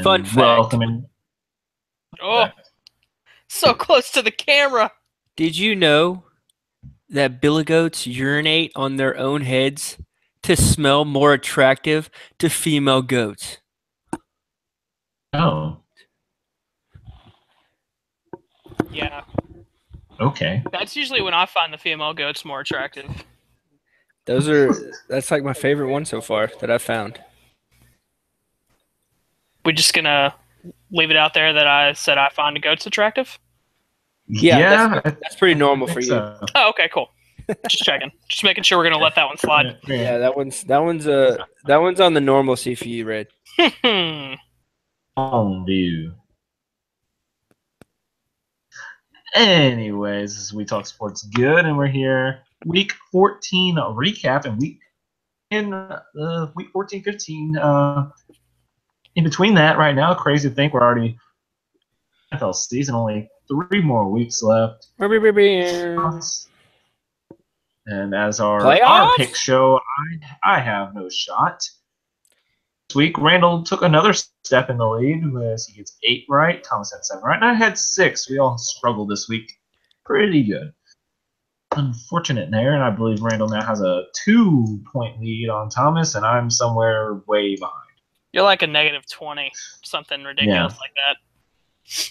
Fun fact. Welcome. Oh, so close to the camera. Did you know that billy goats urinate on their own heads to smell more attractive to female goats? Oh, Yeah, okay. that's usually when I find the female goats more attractive. That's like my favorite one so far that I've found. We're just gonna leave it out there that I said I find the goats attractive. Yeah, that's pretty normal for you. So. Oh, okay, cool. Just checking. Just making sure we're gonna let that one slide. Yeah, that one's on the normalcy for you, Red. On view. Anyways, as we talk sports good, and we're here week 14 recap and week 14-15. In between that, right now, crazy to think we're already NFL season, only 3 more weeks left. And as our pick show, I have no shot. This week, Randall took another step in the lead as he gets 8 right. Thomas had 7 right, and I had 6. We all struggled this week. Pretty good. Unfortunate there, and I believe Randall now has a 2-point lead on Thomas, and I'm somewhere way behind. You're like a -20, something ridiculous like that.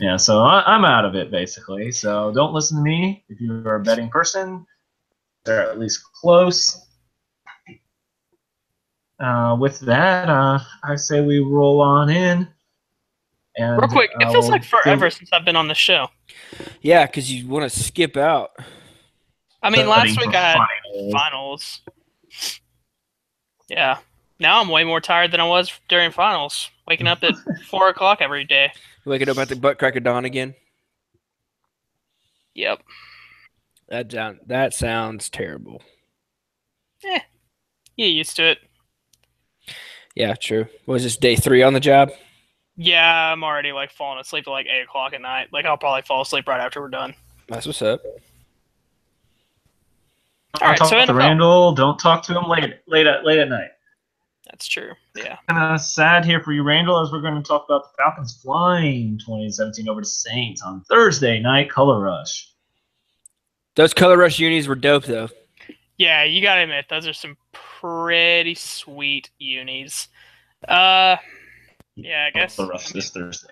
Yeah, so I'm out of it, basically. So don't listen to me if you're a betting person. They're at least close. With that, I say we roll on in. And, real quick, it feels like forever since I've been on the show. Yeah, because you want to skip out. I mean, last week I had finals. Yeah. Now I'm way more tired than I was during finals. Waking up at 4 o'clock every day. Waking up at the butt crack of dawn again? Yep. That sounds terrible. You're used to it. Yeah, true. What was this, day 3 on the job? Yeah, I'm already like falling asleep at like 8 o'clock at night. Like I'll probably fall asleep right after we're done. That's what's up. All right, talk so to NFL. Randall. Don't talk to him late at night. That's true. Yeah. Kind of sad here for you, Randall, as we're going to talk about the Falcons flying 2017 over to Saints on Thursday night. Color Rush. Those Color Rush unis were dope, though. Yeah, you gotta admit those are some pretty sweet unis. Yeah, I guess. Color Rush this Thursday.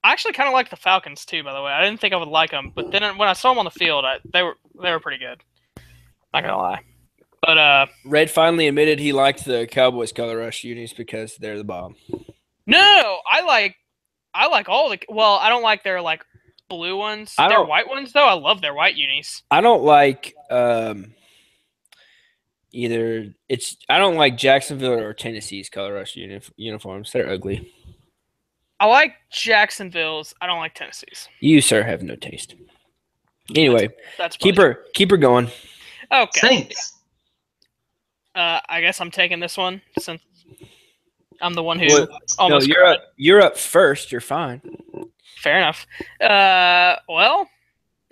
I actually kind of like the Falcons too. By the way, I didn't think I would like them, but then when I saw them on the field, they were pretty good. Not gonna lie. But Red finally admitted he liked the Cowboys Color Rush unis because they're the bomb. No, I like all the. Well, I don't like their like blue ones. Their white ones though, I love their white unis. I don't like either. I don't like Jacksonville or Tennessee's Color Rush uniforms. They're ugly. I like Jacksonville's. I don't like Tennessee's. You, sir, have no taste. Anyway, that's keep her going. Okay. Saints. I guess I'm taking this one since I'm the one who almost. No, you're up first. You're fine. Fair enough. Well,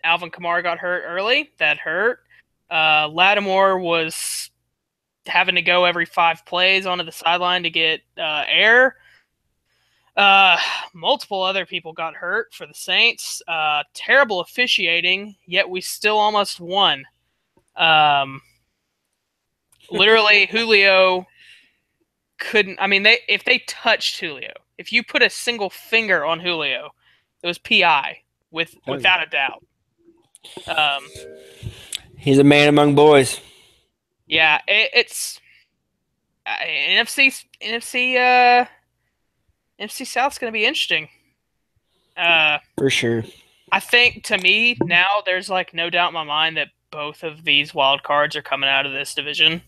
Alvin Kamara got hurt early. That hurt. Lattimore was having to go every 5 plays onto the sideline to get air. Multiple other people got hurt for the Saints. Terrible officiating, yet we still almost won. Literally, Julio couldn't. I mean, if they touched Julio, if you put a single finger on Julio, it was PI without a doubt. He's a man among boys. Yeah, it's NFC South's going to be interesting. For sure. I think, to me, now there's like no doubt in my mind that both of these wild cards are coming out of this division.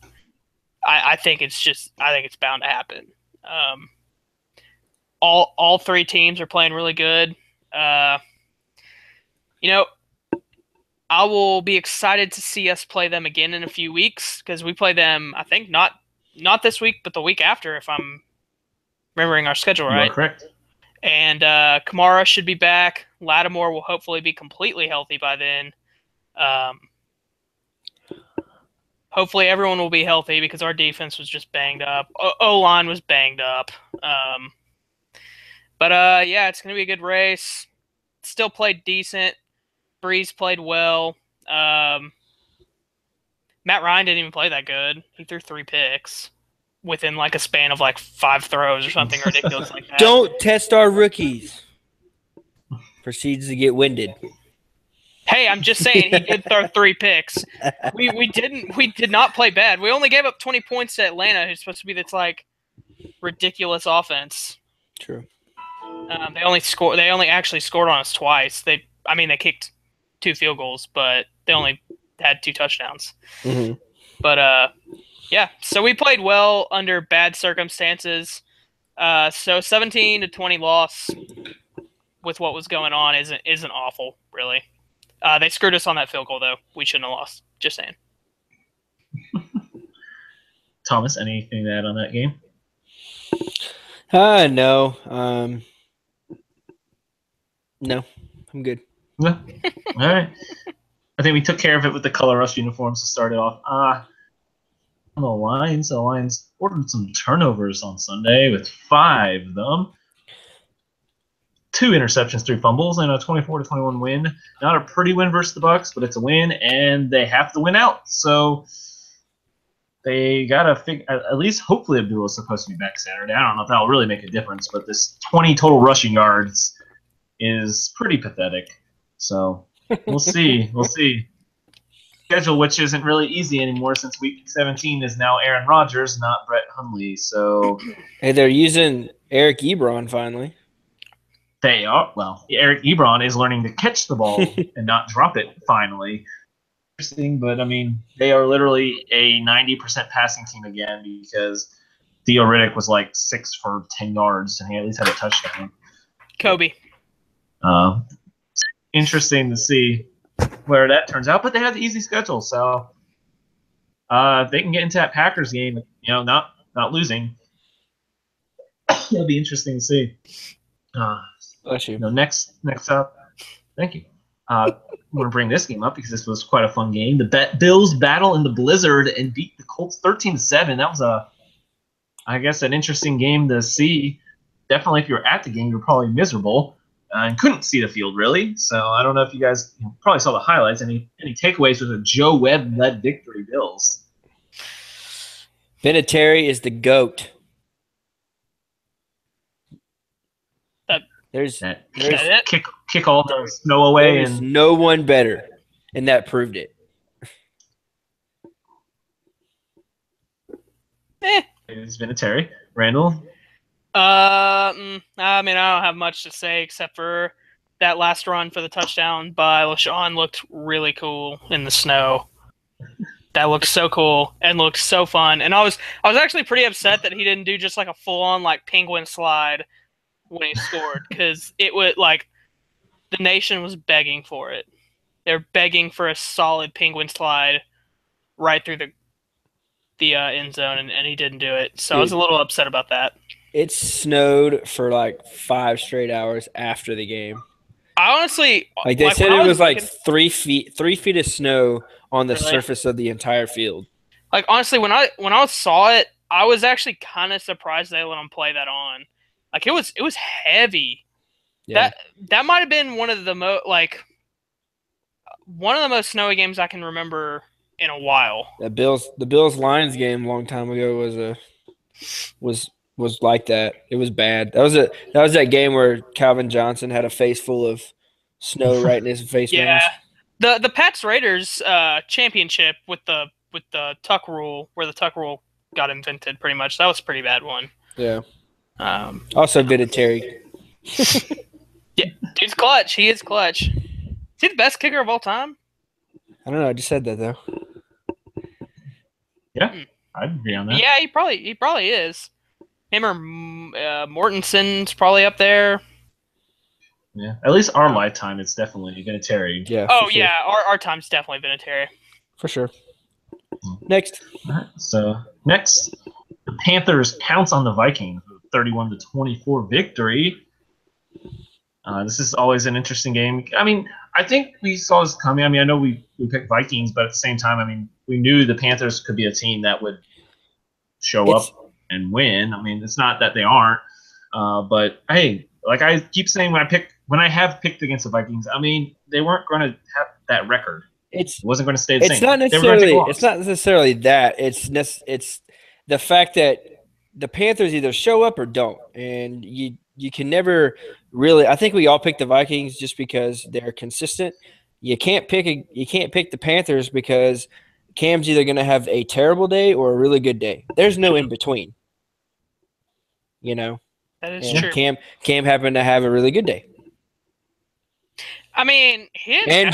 I think it's bound to happen. All 3 teams are playing really good. I will be excited to see us play them again in a few weeks because we play them, I think, not this week, but the week after, if I'm remembering our schedule You are right. correct. And Kamara should be back. Lattimore will hopefully be completely healthy by then. Hopefully everyone will be healthy because our defense was just banged up. O-line was banged up. But yeah, it's going to be a good race. Still played decent. Breeze played well. Matt Ryan didn't even play that good. He threw 3 picks within like a span of like 5 throws or something ridiculous like that. Don't test our rookies. Proceeds to get winded. Hey, I'm just saying he did throw 3 picks. We did not play bad. We only gave up 20 points to Atlanta, who's supposed to be this like ridiculous offense. True. They only actually scored on us twice. They kicked 2 field goals, but they only had 2 touchdowns. Mm-hmm. But yeah, so we played well under bad circumstances. So 17-20 loss with what was going on isn't awful, really. They screwed us on that field goal, though. We shouldn't have lost. Just saying. Thomas, anything to add on that game? No. No, I'm good. Yeah. All right. I think we took care of it with the color rush uniforms to start it off. The Lions ordered some turnovers on Sunday with 5 of them. 2 interceptions, 3 fumbles, and a 24-21 win. Not a pretty win versus the Bucs, but it's a win, and they have to win out. So they gotta figure. At least, hopefully, Abdullah's supposed to be back Saturday. I don't know if that'll really make a difference, but this 20 total rushing yards is pretty pathetic. So we'll see. We'll see. Schedule, which isn't really easy anymore since week 17 is now Aaron Rodgers, not Brett Hundley. So hey, they're using Eric Ebron finally. They are. Well, Eric Ebron is learning to catch the ball and not drop it finally. Interesting, but I mean, they are literally a 90% passing team again because Theo Riddick was like 6 for 10 yards and he at least had a touchdown. Kobe. Interesting to see where that turns out, but they have the easy schedule, so if they can get into that Packers game, not losing, it'll be interesting to see. Bless you. Next up, thank you. I'm going to bring this game up because this was quite a fun game. The Bills battle in the blizzard and beat the Colts 13-7. That was I guess, an interesting game to see. Definitely, if you were at the game, you're probably miserable and couldn't see the field really. So I don't know if you guys probably saw the highlights. Any takeaways with a Joe Webb-led victory, Bills? Vinatieri is the GOAT. There's kick all the snow away. There's no one better, and that proved it. It's Vinatieri. Randall? I don't have much to say except for that last run for the touchdown by LaShawn looked really cool in the snow. That looked so cool and looked so fun. And I was actually pretty upset that he didn't do just like a full-on like penguin slide when he scored, because it would like the nation was begging for it. They're begging for a solid penguin slide right through the end zone, and he didn't do it. So I was a little upset about that. It snowed for like 5 straight hours after the game. I honestly they said it was like 3 feet of snow on the surface of the entire field. Like honestly, when I saw it, I was actually kind of surprised they let him play that on. Like it was heavy. Yeah. That might have been one of the most snowy games I can remember in a while. The Bills Lions game a long time ago was like that. It was bad. That was that game where Calvin Johnson had a face full of snow right in his face mask. The Pats Raiders championship with the tuck rule, where the tuck rule got invented, pretty much. That was a pretty bad one. Yeah. Also Vinatieri. Yeah, dude's clutch. He is clutch. Is he the best kicker of all time? I don't know. I just said that though. Yeah, I'd agree on that. Yeah, he probably is. Him or Mortenson's probably up there. Yeah, at least our lifetime, it's definitely Vinatieri. Yeah. Oh yeah, our time's definitely Vinatieri. For sure. Next. All right, so next, the Panthers pounce on the Vikings with a 31-24 victory. This is always an interesting game. I mean, I think we saw this coming. I mean, I know we picked Vikings, but at the same time, I mean, we knew the Panthers could be a team that would show up and win. I mean, it's not that they aren't, but hey, like I keep saying, when I have picked against the Vikings, I mean, they weren't going to have that record. It wasn't going to stay the same. It's not necessarily that. It's the fact that the Panthers either show up or don't, and you can never really. I think we all pick the Vikings just because they're consistent. You can't pick the Panthers because Cam's either going to have a terrible day or a really good day. There's no in between. You know, that is true. Cam happened to have a really good day. I mean,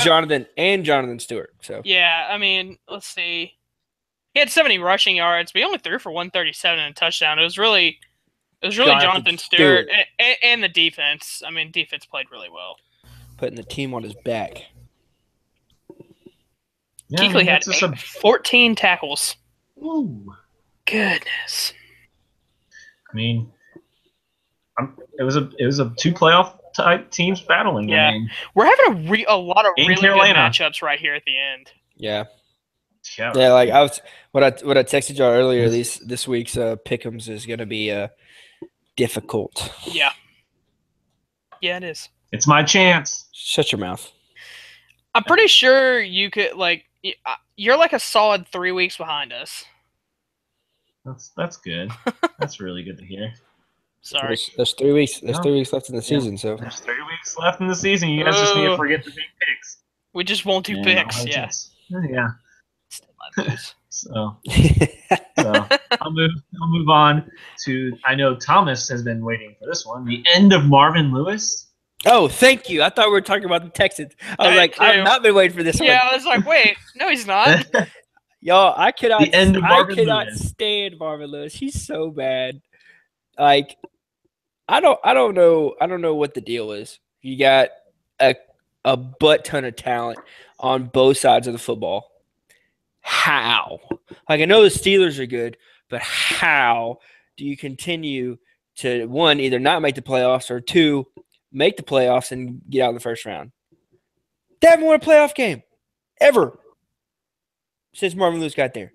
Jonathan Stewart. So yeah, I mean, let's see. He had 70 rushing yards, but he only threw for 137 and a touchdown. It was really Jonathan Stewart and the defense. I mean, defense played really well, putting the team on his back. Yeah, Kuechly had 14 tackles. Ooh, goodness. I mean, it was a two playoff type teams battling. Yeah, I mean, we're having a lot of really good matchups right here at the end. Yeah. Yeah, like what I texted y'all earlier. This week's pick'ems is going to be difficult. Yeah. Yeah, it is. It's my chance. Shut your mouth. I'm pretty sure you could you're like a solid 3 weeks behind us. That's good. That's really good to hear. Sorry. There's 3 weeks. There's 3 weeks left in the season. So there's 3 weeks left in the season. You guys just need to forget the big picks. We just won't do picks. Yeah. Yeah. So so I'll move on to. I know Thomas has been waiting for this one. The end of Marvin Lewis. Oh, thank you. I thought we were talking about the Texans. I was like, I've not been waiting for this one. Yeah, I was like, wait, no, he's not. Y'all, I cannot Lewis. stand Marvin Lewis. He's so bad. Like, I don't know what the deal is. You got a butt ton of talent on both sides of the football. How? Like, I know the Steelers are good, but how do you continue to, one, either not make the playoffs, or two, make the playoffs and get out in the first round? They haven't won a playoff game ever since Marvin Lewis got there.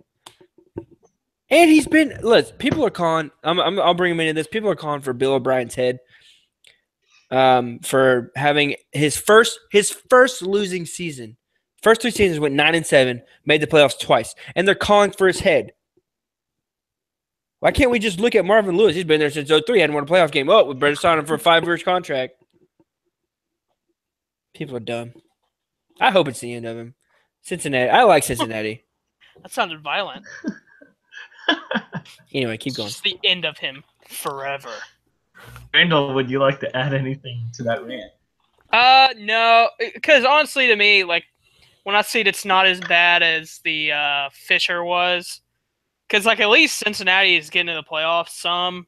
And he's been – look, people are calling – I'll bring him into this. People are calling for Bill O'Brien's head for having his first losing season. First 3 seasons went 9-7, made the playoffs twice, and they're calling for his head. Why can't we just look at Marvin Lewis? He's been there since 2003, hadn't won a playoff game. Oh, we better sign him for a 5-year contract. People are dumb. I hope it's the end of him. Cincinnati. I like Cincinnati. That sounded violent. Anyway, keep going. It's the end of him forever. Randall, would you like to add anything to that rant? No, because honestly, to me, like, when I see it, it's not as bad as the Fisher was. Because, like, at least Cincinnati is getting to the playoffs some.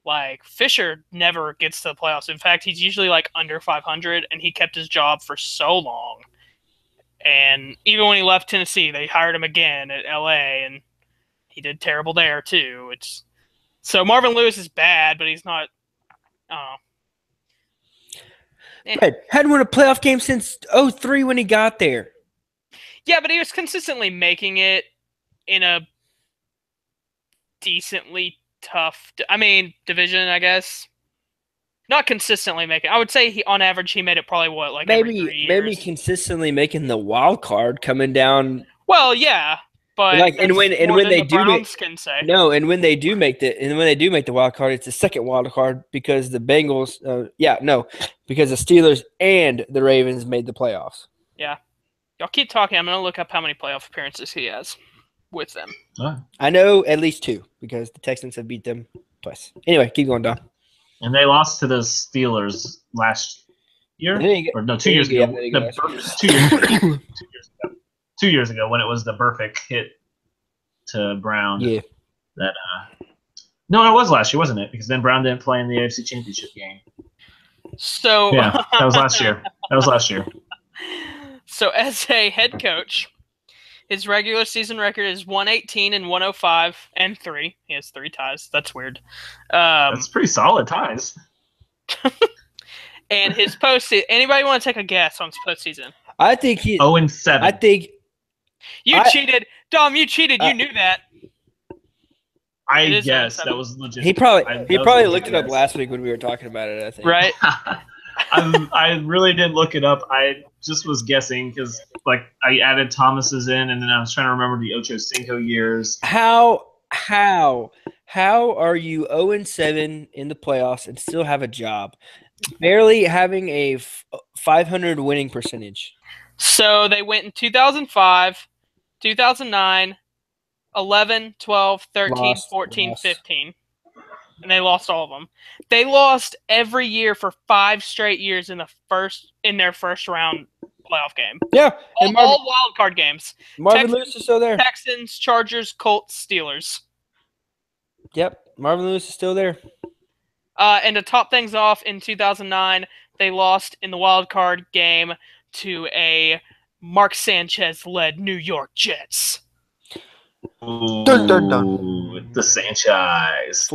Like, Fisher never gets to the playoffs. In fact, he's usually, like, under 500, and he kept his job for so long. And even when he left Tennessee, they hired him again at L.A., and he did terrible there, too. So Marvin Lewis is bad, but he's not – I don't know. Hadn't won a playoff game since 2003 when he got there. Yeah, but he was consistently making it in a decently tough, division, I guess. Not consistently making. I would say on average he made it probably every 3 years. Maybe consistently making the wild card coming down. Well, yeah, but when they do make the wild card, it's the second wild card because the Bengals, because the Steelers and the Ravens made the playoffs. Yeah. Y'all keep talking. I'm going to look up how many playoff appearances he has with them. I know at least 2 because the Texans have beat them twice. Anyway, keep going, Don. And they lost to the Steelers last year? 2 years ago. 2 years ago when it was the Burfict hit to Brown. Yeah. No, it was last year, wasn't it? Because then Brown didn't play in the AFC Championship game. So Yeah, that was last year. So as a head coach, his regular season record is 118 and 105 and 3. He has 3 ties. That's weird. That's pretty solid ties. And his postseason. Anybody want to take a guess on his postseason? I think he 0-7. I think you cheated, Dom. You cheated. You kneed that. I guess that was legit. He probably looked it up last week when we were talking about it. I think. Right. I really didn't look it up. I just was guessing because I added Thomas's in, and then I was trying to remember the Ocho Cinco years. How are you 0-7 in the playoffs and still have a job? Barely having a 500 winning percentage. So they went in 2005, 2009, 11, 12, 13, 14, 15. And they lost all of them. They lost every year for 5 straight years in their first round playoff game. Yeah. All wild card games. Marvin Lewis is still there. Texans, Chargers, Colts, Steelers. Yep. Marvin Lewis is still there. And to top things off, in 2009, they lost in the wild card game to a Mark Sanchez-led New York Jets. Ooh, Dun, dun, dun. The Sanchez.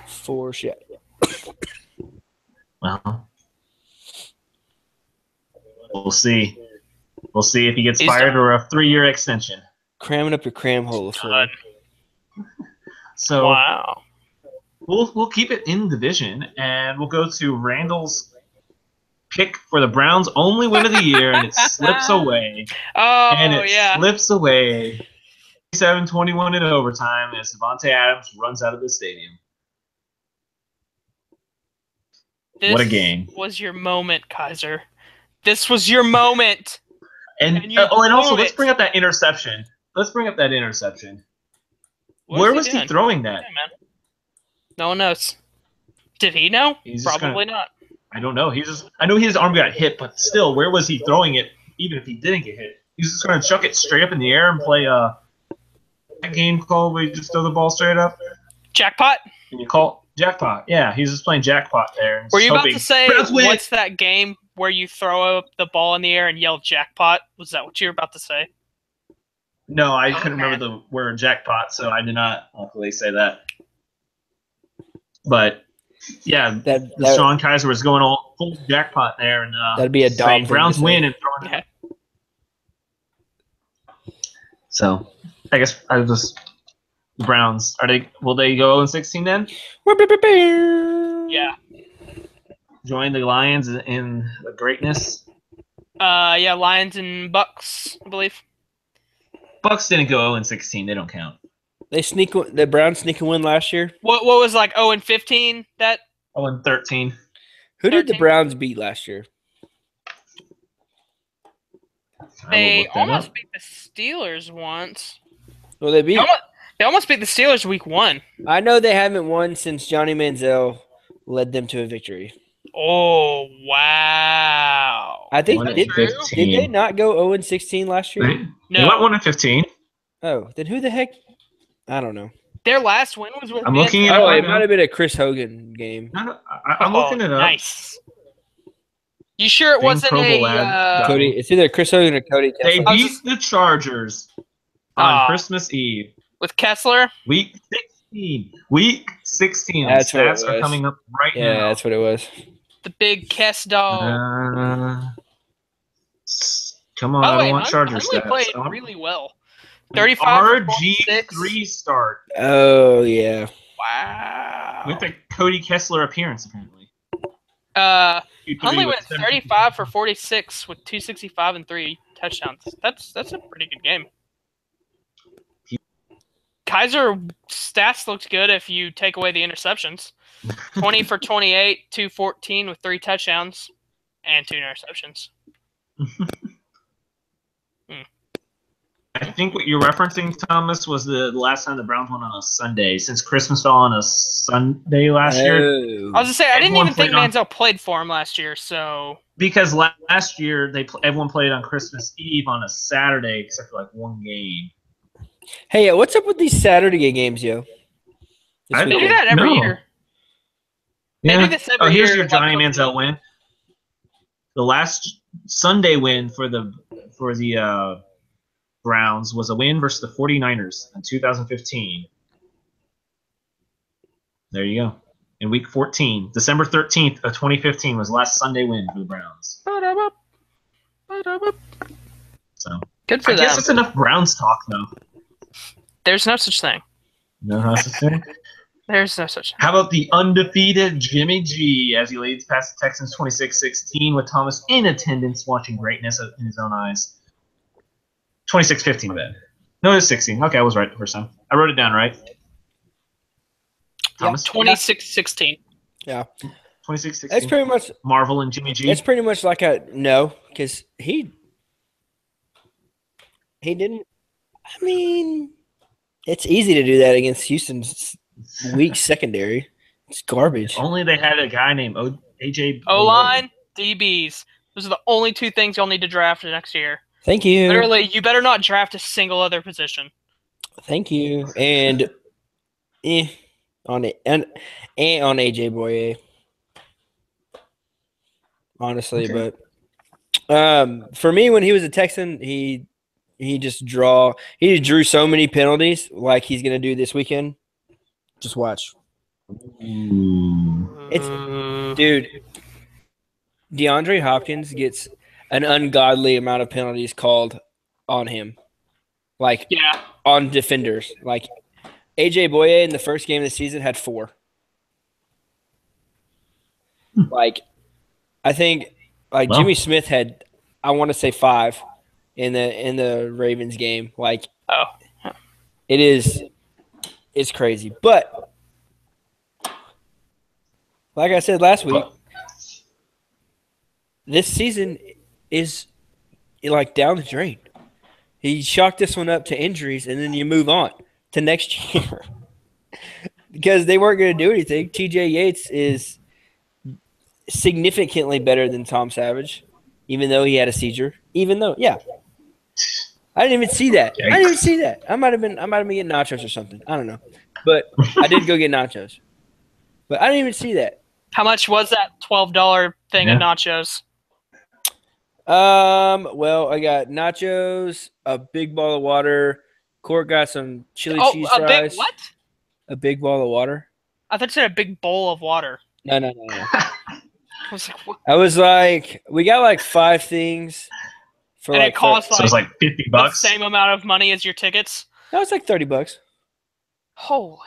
Foreshadow. Well, we'll see. We'll see if he gets fired or a 3-year extension. Cramming up your cram hole. So wow. We'll keep it in division, and we'll go to Randall's pick for the Browns' only win of the year, and it slips away. Slips away. 27-21 in overtime as Devontae Adams runs out of the stadium. What a game. This was your moment, Kaiser. This was your moment. And also, let's bring up that interception. Where was he throwing that? Yeah, man. No one knows. Did he know? Probably not. I don't know. I know his arm got hit, but still, where was he throwing it? Even if he didn't get hit, he's just going to chuck it straight up in the air and play a game called where you just throw the ball straight up. Jackpot. And you call jackpot? Yeah, he's just playing jackpot there. And were you about to say what's that game where you throw the ball in the air and yell jackpot? Was that what you were about to say? No, I couldn't remember the word jackpot, so I did not luckily say that. But yeah, Sean Kaiser was going all full jackpot there, and that'd be a dumb Browns win and throwing it. So I guess the Browns will they go 0-16 then? Yeah. Join the Lions in the greatness. Yeah, Lions and Bucks, I believe. Bucks didn't go 0-16. They don't count. The Browns sneak a win last year. What was 0-15? That 0-13. Who did the Browns beat last year? They almost beat the Steelers once. Well, they almost beat the Steelers week 1. I know they haven't won since Johnny Manziel led them to a victory. Oh, wow. I think did they not go 0-16 last year? No. They went 1-15. Oh, then who the heck? I don't know. Their last win was with I'm looking it up. Oh, it might have been a Chris Hogan game. No, I'm looking it up. Nice. You sure it wasn't Cody? It's either Chris Hogan or Cody Kessler. They beat the Chargers on Christmas Eve. With Kessler? Week 16. That's the stats are coming up right now. Yeah, that's what it was. The big Kess dog. Come on, I don't want Chargers stats. Played really well. 35 RG3 start. Oh, yeah. Wow. With a Cody Kessler appearance, apparently. Huntley went 35 for 46 with 265 and 3 touchdowns. That's a pretty good game. Kaiser stats looked good if you take away the interceptions. 20 for 28, 214 with 3 touchdowns and 2 interceptions. I think what you're referencing, Thomas, was the last time the Browns won on a Sunday, since Christmas fell on a Sunday last year. I was going to say, I didn't even think Manziel played for him last year, so... Because last year, everyone played on Christmas Eve on a Saturday, except for one game. Hey, what's up with these Saturday games, yo? They do that every year. Yeah. They do this every here's year. your Johnny Manziel win. The last Sunday win for the Browns was a win versus the 49ers in 2015. There you go. In week 14, December 13th of 2015 was the last Sunday win for the Browns. So Good for I guess them. it's enough Browns talk, though. There's no such thing. No necessary. There's no such thing. How about the undefeated Jimmy G as he leads past the Texans 26-16 with Thomas in attendance watching greatness in his own eyes. 26-15, Ben. No, it was 16. Okay, I was right the first time. I wrote it down right. Thomas? 26-16. Yeah. 26-16. It's pretty much Marvel and Jimmy G. It's pretty much like because he didn't. I mean, it's easy to do that against Houston's weak secondary. It's garbage. Only they had a guy named AJ. O-line, DBs. Those are the only two things y'all need to draft next year. Thank you. Literally, you better not draft a single other position. Thank you. And on it and on AJ Boye. Honestly, Okay. but for me, when he was a Texan, he just drew so many penalties like he's gonna do this weekend. Just watch. Dude, DeAndre Hopkins gets an ungodly amount of penalties called on him. Like on defenders. Like AJ Boye in the first game of the season had 4. Like I think Jimmy Smith had, I want to say 5 in the Ravens game. Like it's crazy. But like I said last week, this season is like down the drain. He chalked this one up to injuries, and then you move on to next year because they weren't going to do anything. TJ Yates is significantly better than Tom Savage, even though he had a seizure. I didn't even see that. Yikes. I didn't even see that. I might have been getting nachos or something. I don't know, but I did go get nachos. But I didn't even see that. How much was that $12 thing of nachos? Well, I got nachos, a big ball of water. Court got some chili cheese fries. A big what? A big ball of water. I thought you said a big bowl of water. No. I was like, what? I was like, we got like 5 things for and it cost so it was like $50. the same amount of money as your tickets. That was like $30. Holy.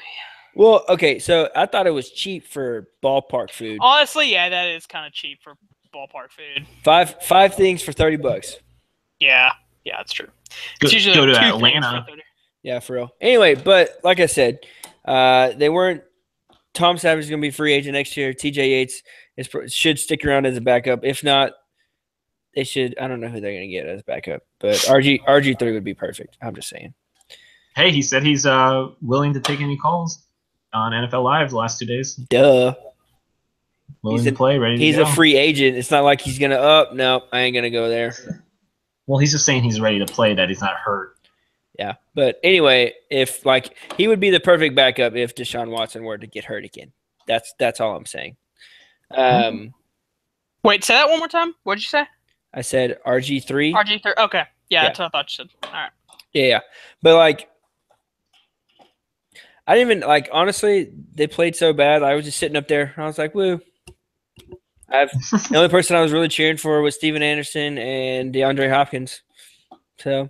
Well, okay, so I thought it was cheap for ballpark food. Honestly, yeah, that is kind of cheap for ballpark food. 5 things for $30. Yeah, that's true. It's usually go to 2 Atlanta. things for $30. Yeah, for real. Anyway, but like I said, they weren't. Tom Savage is going to be free agent next year. TJ Yates should stick around as a backup. If not, they should. I don't know who they're going to get as backup, but RG3 would be perfect. I'm just saying. Hey, he said he's willing to take any calls on NFL Live the last 2 days. Duh. Willing to play, ready to go. He's a free agent. It's not like he's going to no, I ain't going to go there. Well, he's just saying he's ready to play, that he's not hurt. Yeah, but anyway, if he would be the perfect backup if Deshaun Watson were to get hurt again. That's all I'm saying. Wait, say that one more time. What did you say? I said RG3. RG3. Okay, yeah, that's what I thought you said. All right. Yeah, but I didn't even honestly, they played so bad. I was just sitting up there. I was like, woo. The only person I was really cheering for was Steven Anderson and DeAndre Hopkins. So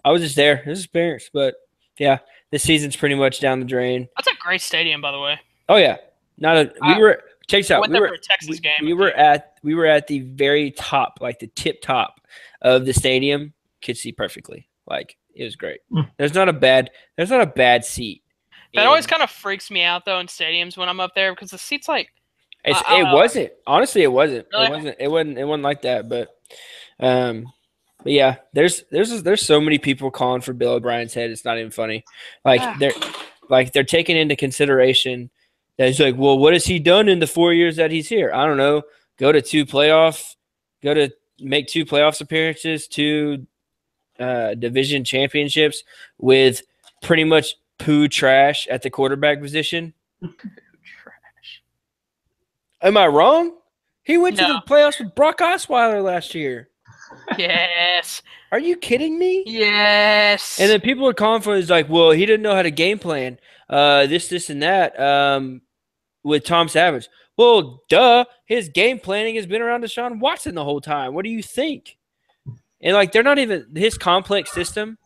I was just there. It was experience, but yeah, this season's pretty much down the drain. That's a great stadium, by the way. Oh yeah, check this out. Went there for a Texas game. We were at the very top, like the tip top of the stadium. Could see perfectly. It was great. There's not a bad seat. That always kind of freaks me out though in stadiums when I'm up there because the seats it wasn't. Honestly, it wasn't. Really? It wasn't like that. But yeah, there's so many people calling for Bill O'Brien's head. It's not even funny. They're taking into consideration that it's like, well, what has he done in the 4 years that he's here? I don't know. Go to make 2 playoffs appearances, 2 division championships with pretty much poo trash at the quarterback position. Am I wrong? He went to No. the playoffs with Brock Osweiler last year. Yes. Are you kidding me? Yes. And then people are calling for it like, well, he didn't know how to game plan. This, and that. With Tom Savage. Well, duh. His game planning has been around Deshaun Watson the whole time. What do you think? And like, they're not even his complex system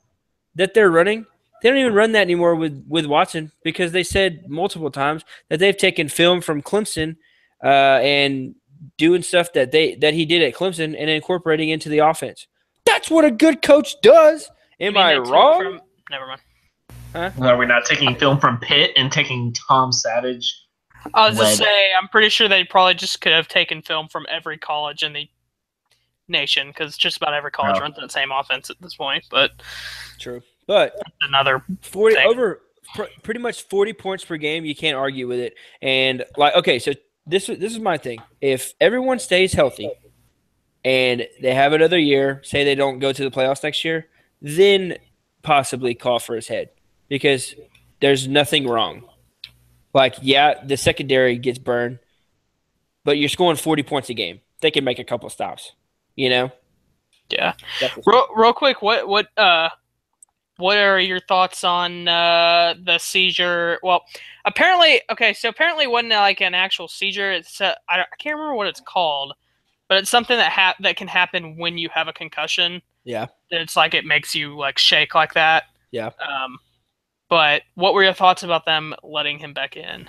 that they're running. They don't even run that anymore with Watson because they said multiple times that they've taken film from Clemson and doing stuff that he did at Clemson and incorporating into the offense. That's what a good coach does. Am I wrong? Never mind. Huh? Are we not taking film from Pitt and taking Tom Savage? I was just saying, I'm pretty sure they probably just could have taken film from every college in the nation because just about every college runs that same offense at this point. But true, but another 40 over pretty much 40 points per game. You can't argue with it. And like, okay, so this is my thing. If everyone stays healthy and they have another year, say they don't go to the playoffs next year, then possibly call for his head because there's nothing wrong. Like, yeah, the secondary gets burned, but you're scoring 40 points a game. They can make a couple stops, you know? Yeah. Real quick, what are your thoughts on the seizure? Well, apparently it wasn't like an actual seizure. It's I can't remember what it's called, but it's something that can happen when you have a concussion. Yeah. It's like it makes you like shake like that. Yeah. But what were your thoughts about them letting him back in?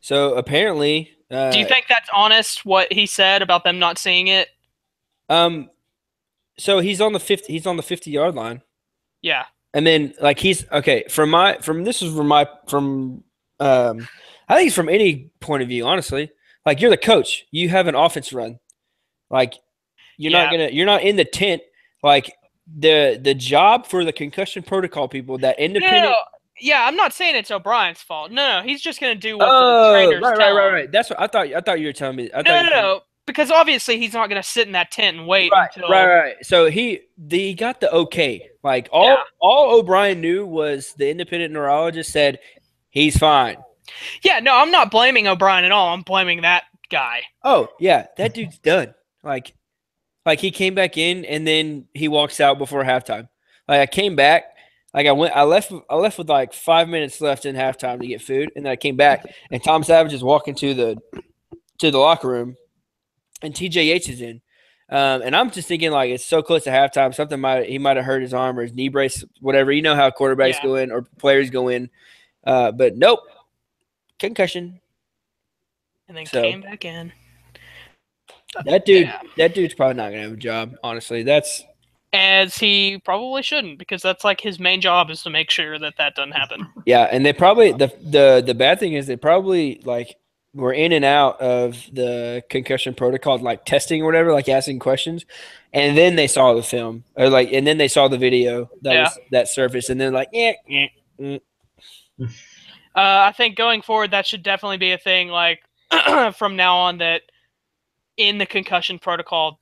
So apparently, do you think that's honest what he said about them not seeing it? So he's on the 50-yard line. Yeah. And then like he's okay from I think it's from any point of view, honestly. Like you're the coach. You have an offense run. Like you're not in the tent. Like the job for the concussion protocol people that independent. Yeah, I'm not saying it's O'Brien's fault. No, he's just gonna do what the trainers tell him. Right. That's what I thought you were telling me. No. Because obviously he's not gonna sit in that tent and wait until. Right. So he got the okay. Like all O'Brien knew was the independent neurologist said he's fine. Yeah, no, I'm not blaming O'Brien at all. I'm blaming that guy. Oh yeah, that dude's done. Like he came back in and then he walks out before halftime. Like I came back. Like I left with like 5 minutes left in halftime to get food, and then I came back and Tom Savage is walking to the locker room, and TJ Yates is in, and I'm just thinking like it's so close to halftime, he might have hurt his arm or his knee brace, whatever. You know how quarterbacks go in or players go in, but nope, concussion, and then came back in. That dude's probably not gonna have a job. Honestly, as he probably shouldn't, because that's like his main job is to make sure that doesn't happen. Yeah, and they probably the bad thing is they probably like were in and out of the concussion protocol, like testing or whatever, like asking questions, and then they saw the film and then they saw the video that surfaced, and then like I think going forward that should definitely be a thing. Like from now on, that in the concussion protocol,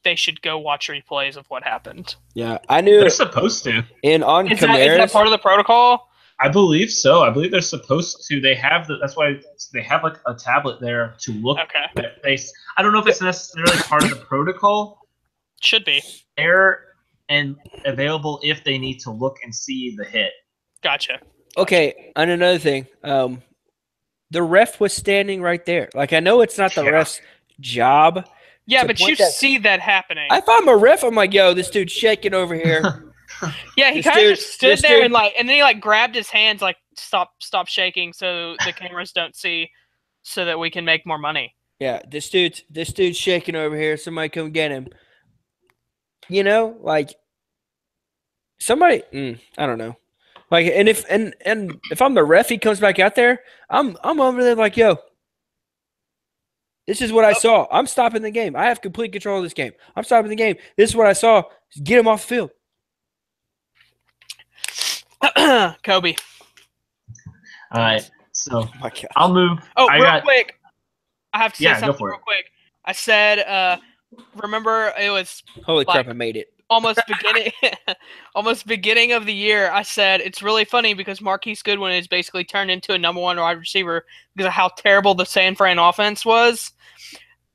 they should go watch replays of what happened. Yeah, I knew they're supposed to. Is that part of the protocol? I believe so. I believe they're supposed to. They have that's why they have like a tablet there to look at face. I don't know if it's necessarily part of the protocol. Should be there and available if they need to look and see the hit. Gotcha. Okay, and another thing, the ref was standing right there. Like I know it's not the ref's job. Yeah, but you see that happening. If I'm a ref, I'm like, yo, this dude's shaking over here. Yeah, he kind of just stood there and then he like grabbed his hands, like stop shaking, so the cameras don't see, so that we can make more money. Yeah, this dude's shaking over here. Somebody come get him. You know, like somebody. I don't know. Like, and if I'm the ref, he comes back out there. I'm over there like, yo. This is what I saw. I'm stopping the game. I have complete control of this game. I'm stopping the game. This is what I saw. Get him off the field. Kobe. All right. So I'll move. Oh, real quick. I have to say something real quick. I said, remember it was. Holy crap! I made it. almost beginning of the year, I said it's really funny because Marquise Goodwin is basically turned into a number one wide receiver because of how terrible the San Fran offense was.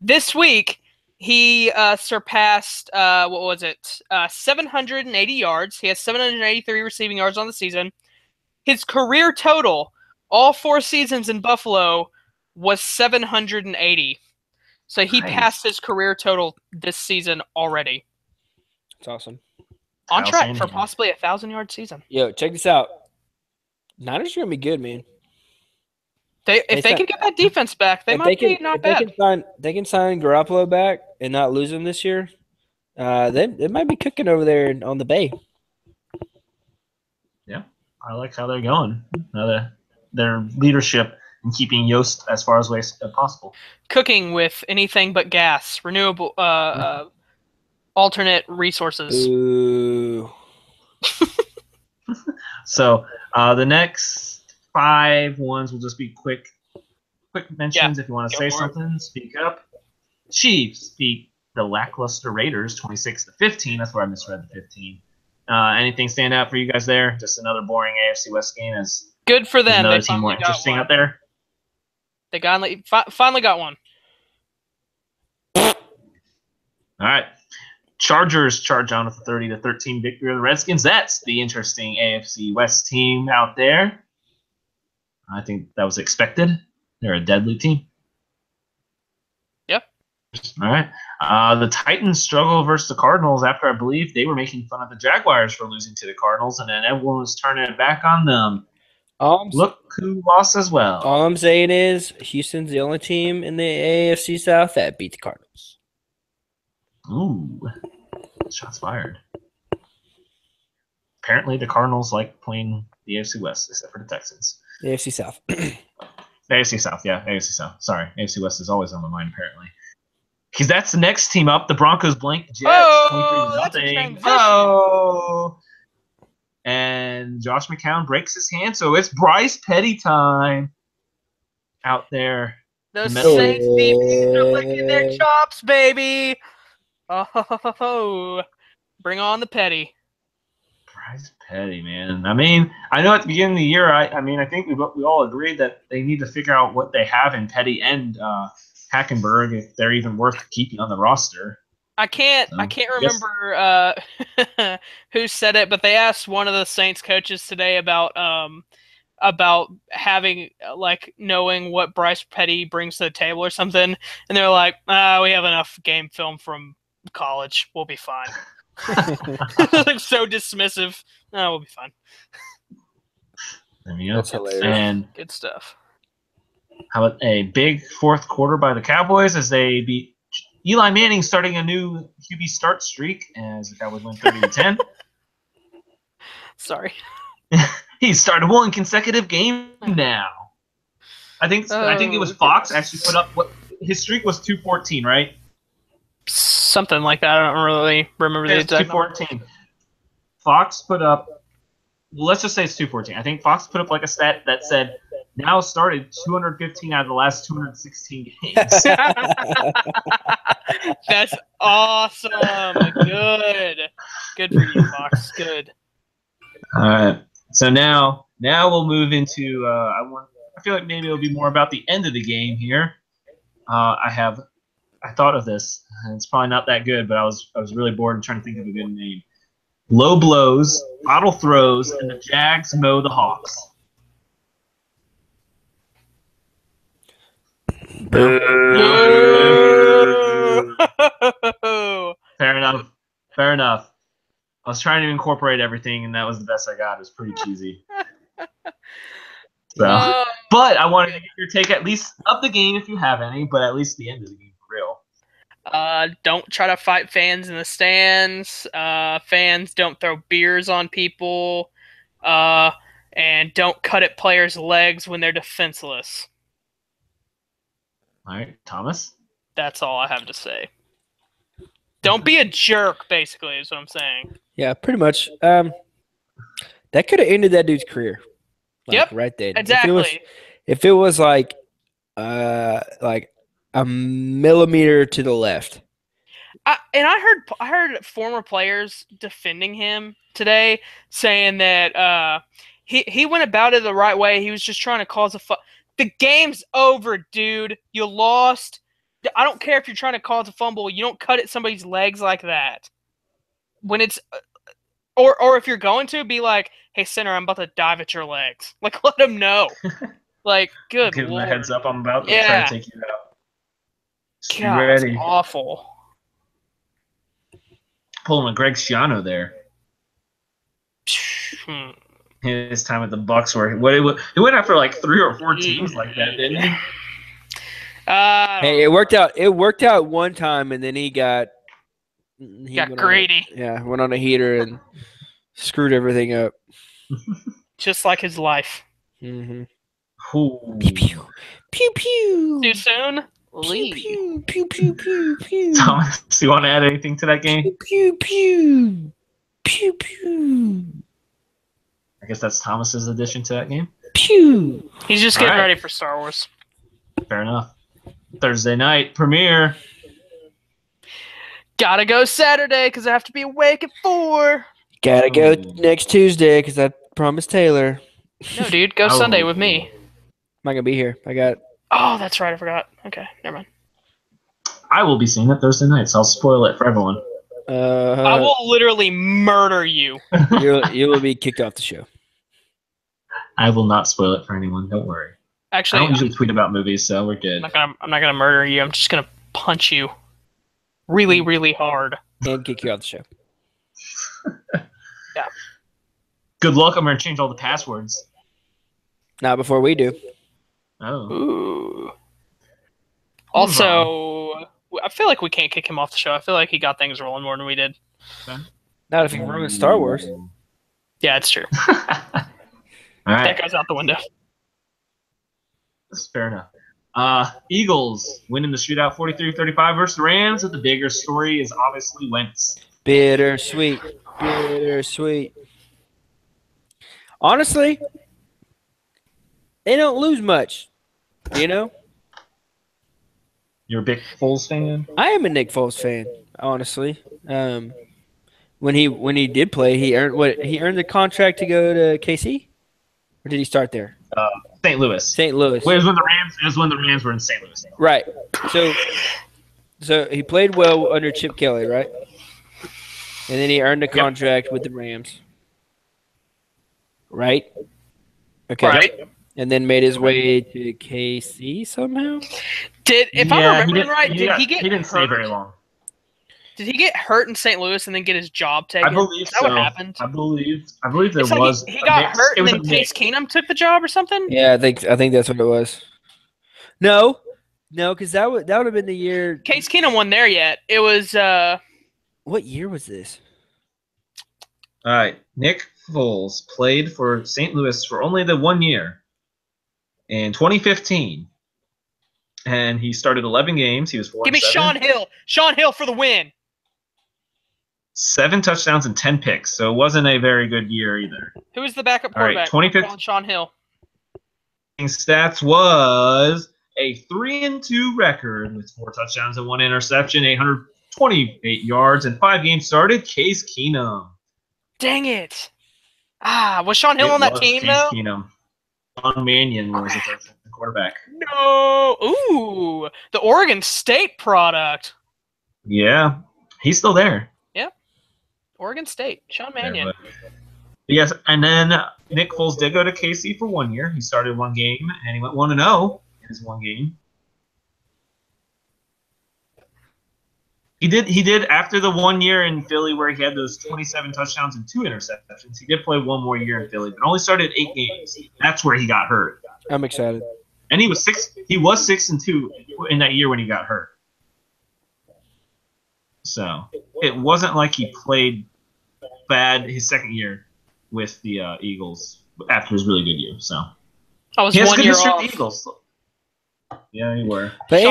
This week, he surpassed 780 yards. He has 783 receiving yards on the season. His career total, all 4 seasons in Buffalo, was 780. So he passed his career total this season already. That's awesome. On track for possibly a 1,000-yard season. Yo, check this out. Niners are gonna be good, man. If they can get that defense back, they might be not bad. They can sign Garoppolo back and not lose him this year. They might be cooking over there on the Bay. Yeah, I like how they're going. Their leadership and keeping Yost as far away as possible. Cooking with anything but gas, renewable, alternate resources. Ooh. So the next 5 ones will just be quick mentions. If you want to say something, speak up. Chiefs beat the lackluster Raiders 26-15. That's where I misread the 15. Anything stand out for you guys there? Just another boring AFC West game. As good for them. Another team more interesting out there. They finally got one. All right. Chargers charge on with a 30-13 victory of the Redskins. That's the interesting AFC West team out there. I think that was expected. They're a deadly team. Yep. All right. The Titans struggle versus the Cardinals after I believe they were making fun of the Jaguars for losing to the Cardinals, and then everyone was turning it back on them. Look who lost as well. All I'm saying is Houston's the only team in the AFC South that beat the Cardinals. Ooh. Shots fired. Apparently the Cardinals like playing the AFC West, except for the Texans. The AFC South. The AFC South, yeah. AFC South. Sorry. AFC West is always on my mind, apparently. Because that's the next team up. The Broncos blank the Jets. 23-0. Oh! And Josh McCown breaks his hand, so it's Bryce Petty time out there. Those Saints DBs are licking their chops, baby. Oh, bring on the Petty. Bryce Petty, man. I mean, I know at the beginning of the year, I think we all agreed that they need to figure out what they have in Petty and Hackenberg if they're even worth keeping on the roster. I can't remember who said it, but they asked one of the Saints coaches today about having knowing what Bryce Petty brings to the table or something, and they're like, we have enough game film from college, we'll be fine. Like so dismissive. No, we'll be fine. That's hilarious. And good stuff. How about a big fourth quarter by the Cowboys as they beat Eli Manning, starting a new QB start streak as the Cowboys win 30-10. Sorry. He started 1 consecutive game now. I think it was Fox actually put up what his streak was 214, right? Something like that. I don't really remember the exact 214. Fox put up. Well, let's just say it's 214. I think Fox put up like a stat that said now started 215 out of the last 216 games. That's awesome. Good for you, Fox. Good. All right. So now we'll move into. I feel like maybe it'll be more about the end of the game here. I thought of this, and it's probably not that good, but I was really bored and trying to think of a good name. Low blows, bottle throws, and the Jags mow the Hawks. Fair enough. I was trying to incorporate everything, and that was the best I got. It was pretty cheesy. So, but I wanted to get your take at least of the game if you have any, but at least the end of the game for real. Don't try to fight fans in the stands. Fans don't throw beers on people. And don't cut at players' legs when they're defenseless. All right, Thomas? That's all I have to say. Don't be a jerk, basically, is what I'm saying. Yeah, pretty much. That could have ended that dude's career. Right there. Exactly. If it was like a millimeter to the left. I heard former players defending him today, saying that he went about it the right way. He was just trying to cause a The game's over, dude. You lost. I don't care if you're trying to cause a fumble. You don't cut at somebody's legs like that. When it's or if you're going to be like, hey, center, I'm about to dive at your legs. Like, let him know. Like, good Give him Lord. a heads up. I'm about to try to take you out. Just be God, ready. it's awful. Pulling a Greg Schiano there. His time at the Bucks, where he went after like 3 or 4 teams like that, didn't he? Hey, it worked out. It worked out one time, and then he got greedy. Went on a heater and screwed everything up. Just like his life. Mm-hmm. Pew pew pew pew. Too soon. Pew pew pew pew pew pew. Thomas, do you want to add anything to that game? Pew pew pew pew. I guess that's Thomas's addition to that game. Pew. He's just getting ready for Star Wars. Fair enough. Thursday night premiere. Gotta go Saturday because I have to be awake at 4. Gotta go next Tuesday because I promised Taylor. No, dude, go Sunday with me. I'm not gonna be here. I got. Oh, that's right. I forgot. Okay, never mind. I will be seeing it Thursday night, so I'll spoil it for everyone. I will literally murder you. You will be kicked off the show. I will not spoil it for anyone. Don't worry. Actually, I don't usually tweet about movies, so we're good. I'm not gonna murder you. I'm just gonna punch you, really, really hard, and kick you off the show. Yeah. Good luck. I'm gonna change all the passwords. Not before we do. Oh. Ooh. Also, I feel like we can't kick him off the show. I feel like he got things rolling more than we did. Okay. Not if he ruins Star Wars. Yeah, it's true. All right. That guy's out the window. That's fair enough. Eagles winning the shootout 43-35 versus the Rams. But the bigger story is obviously Wentz. Bittersweet. Bittersweet. Honestly, they don't lose much. You know? You're a big Foles fan? I am a Nick Foles fan, honestly. When he did play, he earned the contract to go to KC? Or did he start there? St. Louis. St. Louis. Well, it was when the Rams were in St. Louis. Right. So he played well under Chip Kelly, right? And then he earned a contract with the Rams. Right? Okay. Right. And then made his way to KC somehow? If I'm remembering right, he didn't stay very long. Did he get hurt in St. Louis and then get his job taken? I believe Is that what happened? I believe there was. He got hurt and then Case Keenum took the job or something? Yeah, I think that's what it was. No, because that would have been the year. Case Keenum wasn't there yet. It was. What year was this? All right, Nick Foles played for St. Louis for only the 1 year in 2015, and he started 11 games. He was 4-7. Give me Sean Hill. Sean Hill for the win. 7 touchdowns and 10 picks, so it wasn't a very good year either. Who was the backup All right, quarterback? 2015 Sean Hill. Stats was a 3-2 record with 4 touchdowns and 1 interception, 828 yards, and 5 games started. Case Keenum. Dang it! Was Sean Hill on that team though? Keenum. John Mannion was the quarterback. No. Ooh, the Oregon State product. Yeah, he's still there. Yep. Oregon State. Sean Mannion. Yes, and then Nick Foles did go to KC for 1 year. He started 1 game, and he went 1-0 in his 1 game. He did after the 1 year in Philly where he had those 27 touchdowns and 2 interceptions. He did play 1 more year in Philly, but only started 8 games. That's where he got hurt. I'm excited. And he was 6-2 in that year when he got hurt. So it wasn't like he played bad his second year with the Eagles after his really good year. So I was 1 year off. The Eagles. Yeah, you were. But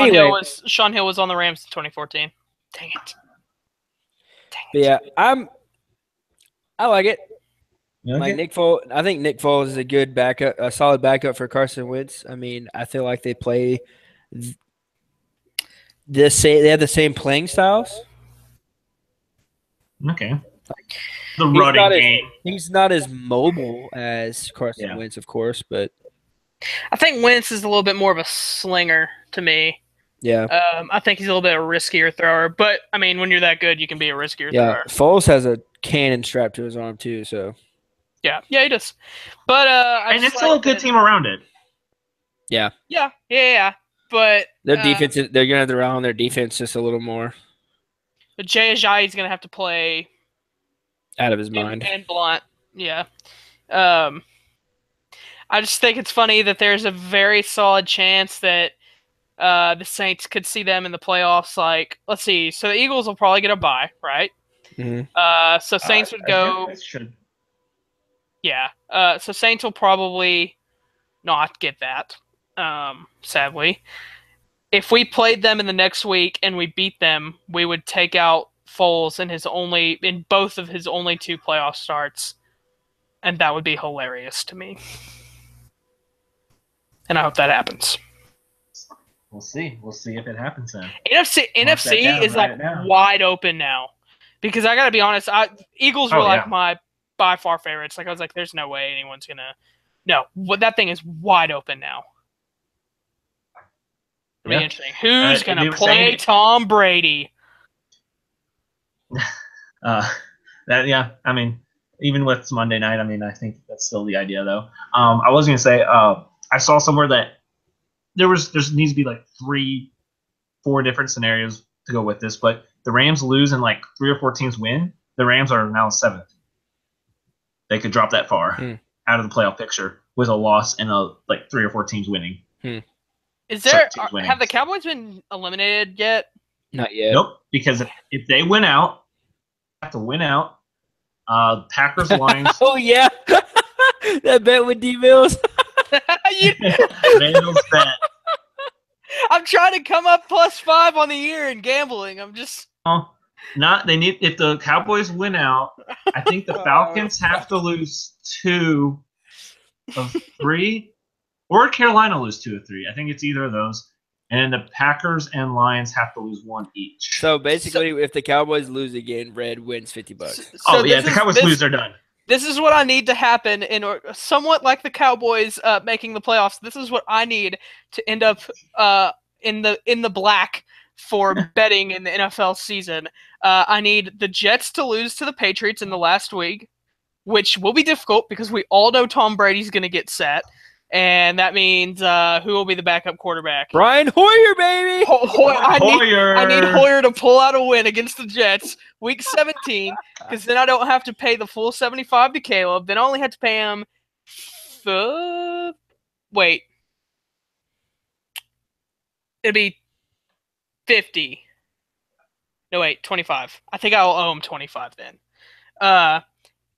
Sean Hill was on the Rams in 2014. Dang it. But yeah, I like it. Okay. Like Nick Foles, I think Nick Foles is a good backup, a solid backup for Carson Wentz. I mean, I feel like they play they have the same playing styles. Okay. The running game. He's not as mobile as Carson Wentz, of course, but I think Wentz is a little bit more of a slinger to me. Yeah. I think he's a little bit of a riskier thrower, but I mean, when you're that good, you can be a riskier thrower. Foles has a cannon strapped to his arm too, so yeah, he does. But and it's still a good team around it. Yeah. But their defense, they're gonna have to rely on their defense just a little more. But Jay Ajayi is gonna have to play out of his mind. And Blunt, yeah. I just think it's funny that there's a very solid chance that the Saints could see them in the playoffs. Like, let's see. So the Eagles will probably get a bye, right? Mm-hmm. So Saints would go. Yeah. So Saints will probably not get that. Sadly, if we played them in the next week and we beat them, we would take out Foles in both of his only 2 playoff starts, and that would be hilarious to me. And I hope that happens. We'll see. We'll see if it happens then. NFC is like wide open now, because I gotta be honest, Eagles were like my by far favorites. Like I was like, there's no way anyone's gonna. No, that thing is wide open now. It'll be interesting. Who's gonna play Tom Brady? I mean, even with Monday night, I mean, I think that's still the idea, though. I was gonna say, I saw somewhere that there needs to be like 3-4 different scenarios to go with this, but the Rams lose and like 3 or 4 teams win. The Rams are now 7th. They could drop that far out of the playoff picture with a loss and like 3 or 4 teams winning. Is there? Have the Cowboys been eliminated yet? Not yet. Nope. Because if they win out, have to win out. Packers Lions. Oh yeah, that bet with D Mills. Randall's bet. I'm trying to come up +5 on the year in gambling. I'm just. If the Cowboys win out, I think the Falcons have to lose 2 of 3, or Carolina lose 2 of 3. I think it's either of those. And the Packers and Lions have to lose 1 each. So basically, if the Cowboys lose again, Red wins $50. If the Cowboys lose, they're done. This is what I need to happen somewhat like the Cowboys making the playoffs. This is what I need to end up in the black for betting in the NFL season. I need the Jets to lose to the Patriots in the last week, which will be difficult because we all know Tom Brady's going to get set. And that means who will be the backup quarterback? Brian Hoyer, baby! I need Hoyer to pull out a win against the Jets week 17, because then I don't have to pay the full 75 to Caleb. Then I only have to pay him wait. It'd be 50. No, wait, 25. I think I'll owe him 25 then.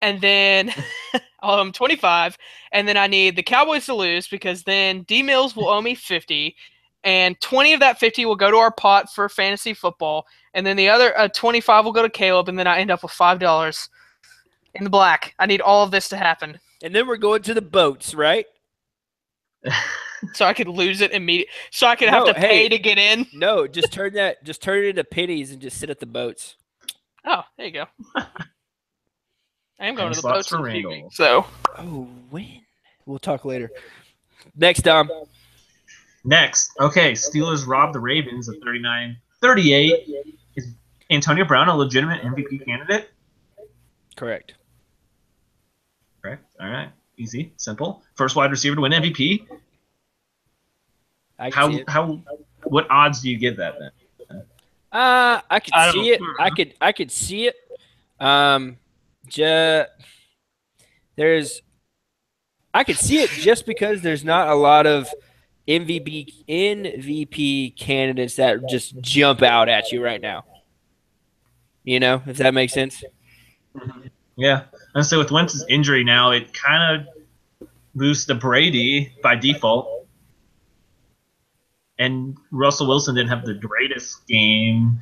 And then I'll owe him 25, and then I need the Cowboys to lose, because then D Mills will owe me 50, and 20 of that 50 will go to our pot for fantasy football, and then the other 25 will go to Caleb, and then I end up with $5 in the black. I need all of this to happen. And then we're going to the boats, right? So I could lose it immediately. So I could have to pay to get in. No, just turn it into pennies and just sit at the boats. Oh, there you go. I am going to the boats for Randall. So. Oh, when? We'll talk later. Next, Dom. Next. Okay, Steelers robbed the Ravens of 39-38. Is Antonio Brown a legitimate MVP candidate? Correct. Correct. All right. Easy. Simple. First wide receiver to win MVP. What odds do you give that then? I could see it. I could see it. I could see it just because there's not a lot of MVP candidates that just jump out at you right now. You know, if that makes sense. Yeah. And so with Wentz's injury now, it kind of moves to Brady by default. And Russell Wilson didn't have the greatest game.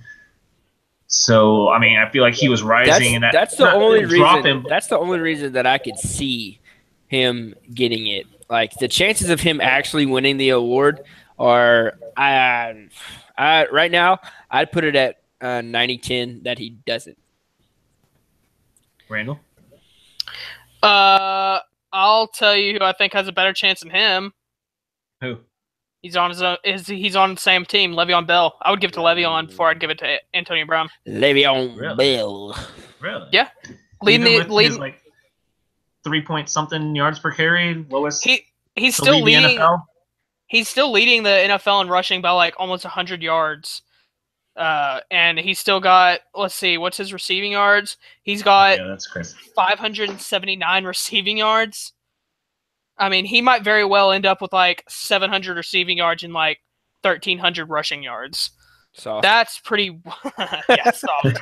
So, I mean, I feel like he was rising. That's the only reason. That's the only reason that I could see him getting it. Like, the chances of him actually winning the award are, right now, I'd put it at 90-10 that he doesn't. Randall? I'll tell you who I think has a better chance than him. Who? He's on his own. He's on the same team, Le'Veon Bell. I would give it to Le'Veon before I'd give it to Antonio Brown. Le'Veon Bell. Really? Yeah. Even with his like 3-point-something yards per carry, lowest. He's still leading the NFL? He's still leading the NFL in rushing by like almost 100 yards. And he's still got, let's see, what's his receiving yards? He's got that's crazy. 579 receiving yards. I mean, he might very well end up with like 700 receiving yards and like 1,300 rushing yards. Soft. That's pretty, yeah, soft.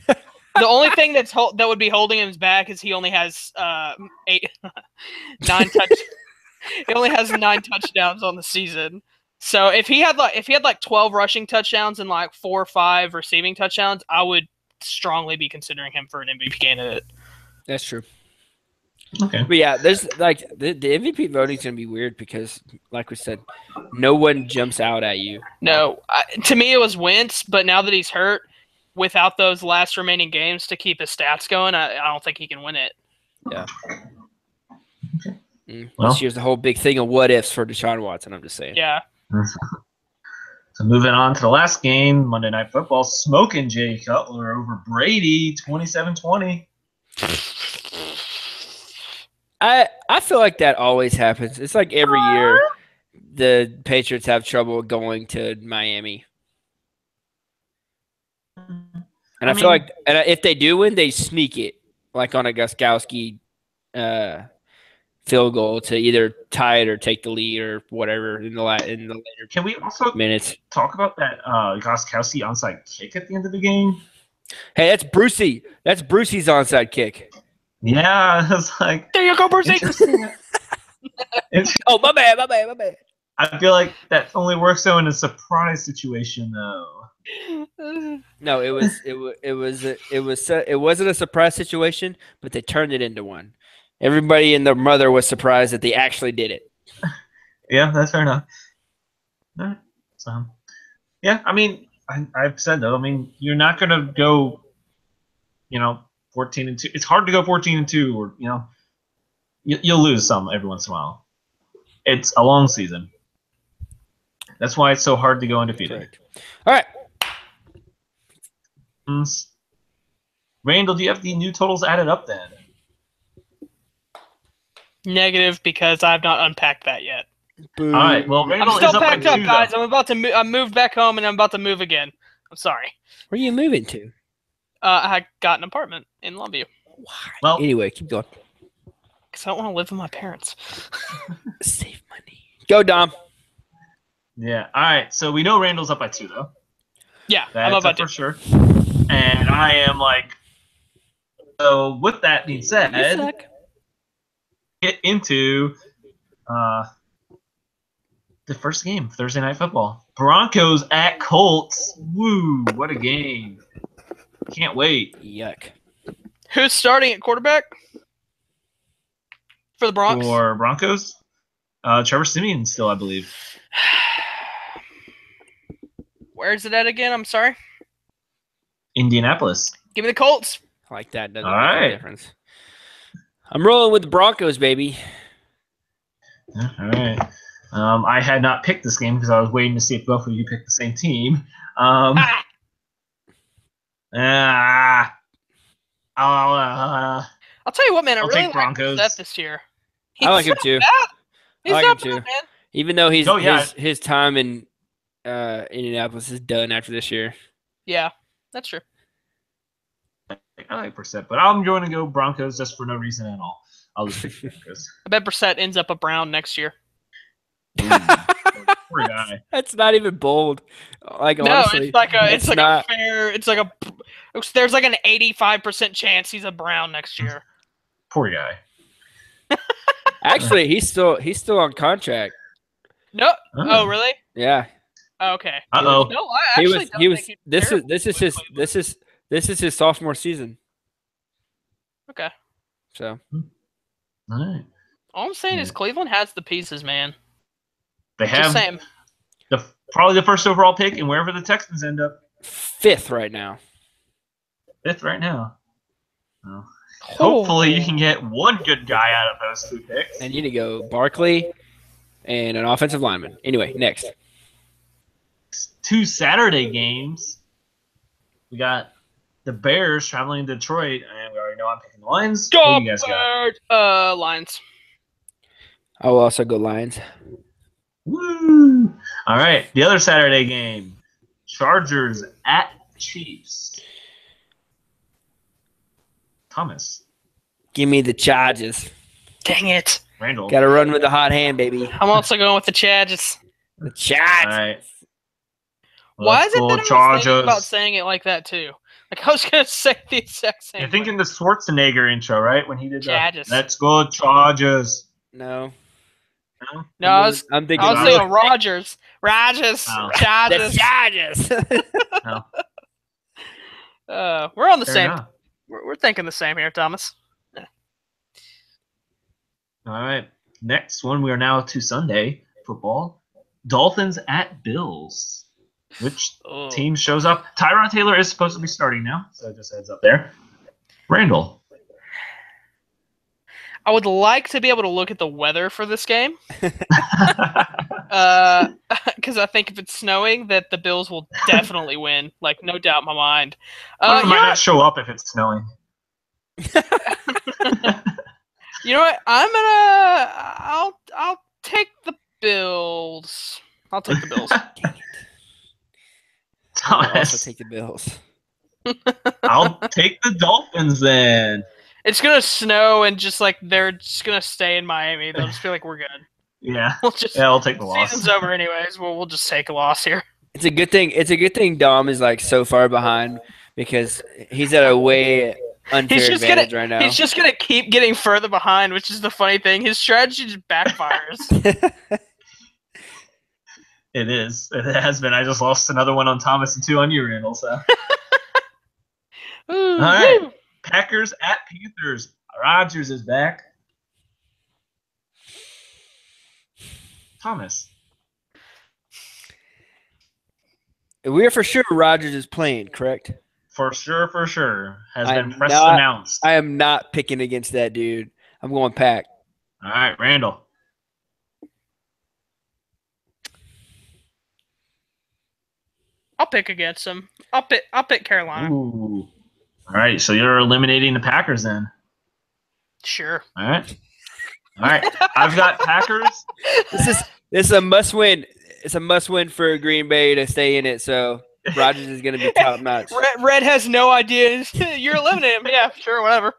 The only thing that would be holding him back is he only has 9 He only has 9 touchdowns on the season. So if he had like 12 rushing touchdowns and like 4 or 5 receiving touchdowns, I would strongly be considering him for an MVP candidate. That's true. Okay. But yeah, there's like the MVP voting is gonna be weird because, like we said, no one jumps out at you. No, to me it was Wentz, but now that he's hurt, without those last remaining games to keep his stats going, I don't think he can win it. Yeah. Okay. This year's the whole big thing of what ifs for Deshaun Watson. I'm just saying. Yeah. So moving on to the last game, Monday Night Football, smoking Jay Cutler over Brady, 27-20. I feel like that always happens. It's like every year the Patriots have trouble going to Miami. And I feel like if they do win, they sneak it, like on a Gostkowski field goal to either tie it or take the lead or whatever in the later. Can we also minutes talk about that Gostkowski onside kick at the end of the game? Hey, that's Brucey. That's Brucey's onside kick. Yeah, I was like, there you go, Brucey. Oh, my bad. I feel like that only works though in a surprise situation, though. No, it wasn't a surprise situation, but they turned it into one. Everybody and their mother was surprised that they actually did it. Yeah, that's fair enough. All right. So, yeah, I mean, I've said though. I mean, you're not gonna go, 14-2. It's hard to go 14-2, or you'll lose some every once in a while. It's a long season. That's why it's so hard to go undefeated. Correct. All right. Randall, do you have the new totals added up then? Negative, because I've not unpacked that yet. All right. Well, Randall I'm still is up packed by up, 2, guys. though. I moved back home, and I'm about to move again. I'm sorry. Where are you moving to? I got an apartment in Longview. Well, anyway, keep going. Because I don't want to live with my parents. Save money. Go, Dom. Yeah. All right. So we know Randall's up by 2, though. Yeah, that's I'm up by 2 for sure. And I am like, so with that being said, get into the first game, Thursday Night Football. Broncos at Colts. Woo, what a game. Can't wait. Yuck. Who's starting at quarterback for the Bronx? For Broncos? Trevor Siemian still, I believe. Where's it at again? I'm sorry. Indianapolis. Give me the Colts. I like that. Doesn't All make right. a difference. I'm rolling with the Broncos, baby. All right. I had not picked this game because I was waiting to see if both of you picked the same team. I'll tell you what, man. I really take like Broncos. Brissett this year. I like him too. He's not bad, man. Even though his time in Indianapolis is done after this year. Yeah, that's true. I like Brissett, but I'm going to go Broncos just for no reason at all. I'll just pick Broncos. I bet Brissett ends up a Brown next year. Poor guy. That's not even bold. Like, no, honestly, there's like an 85% chance he's a Brown next year. Poor guy. Actually, he's still on contract. No. Oh, really? Yeah. Oh, okay. Uh-oh. No, I actually he was this is his sophomore season. Okay. So. All right. All I'm saying is Cleveland has the pieces, man. They have probably the first overall pick, and wherever the Texans end up. 5th right now. 5th right now. Well, hopefully you can get one good guy out of those 2 picks. And you need to go Barkley and an offensive lineman. Anyway, next. 2 Saturday games. We got the Bears traveling to Detroit, and we already know I'm picking the Lions. Who do you guys got? Lions. I will also go Lions. Woo! All right, the other Saturday game. Chargers at Chiefs. Thomas. Give me the Chargers. Dang it. Randall. Got to run with the hot hand, baby. I'm also going with the Chargers. The Chargers. All right. Why is it that I was Chargers. thinking about saying it like that, too? Like, I was going to say the exact same You're thinking the Schwarzenegger intro, right? When he did Chargers. Let's go Chargers. No. No, I was thinking saying Rogers. Rogers. Oh. Chargers. The Chargers. No. We're on the Fair same. enough. We're thinking the same here, Thomas. All right. Next one, we are now to Sunday football. Dolphins at Bills. Which team shows up? Tyrod Taylor is supposed to be starting now, so just heads up there. Randall. I would like to be able to look at the weather for this game. Because I think if it's snowing, that the Bills will definitely win. Like, no doubt in my mind. It might not show up if it's snowing. You know what? I'll take the Bills. I'll take the Bills. I'll also take the Bills. I'll take the Dolphins then. It's gonna snow and just like they're just gonna stay in Miami. They'll just feel like we're good. Yeah. I'll take the loss. Season's over anyways. We'll just take a loss here. It's a good thing. It's a good thing Dom is like so far behind because he's at a way unfair advantage right now. He's just gonna keep getting further behind, which is the funny thing. His strategy just backfires. It is. It has been. I just lost another one on Thomas and 2 on you, Randall. So. All right. Packers at Panthers. Rodgers is back. Thomas. We are for sure Rodgers is playing, correct? For sure. Has been press announced. I am not picking against that dude. I'm going Pack. All right, Randall. I'll pick against him. I'll pick Carolina. Ooh. All right, so you're eliminating the Packers then. Sure. All right. I've got Packers. This is a must win. It's a must win for Green Bay to stay in it. So Rodgers is going to be top notch. Red has no idea. You're eliminating him. Yeah, sure, whatever.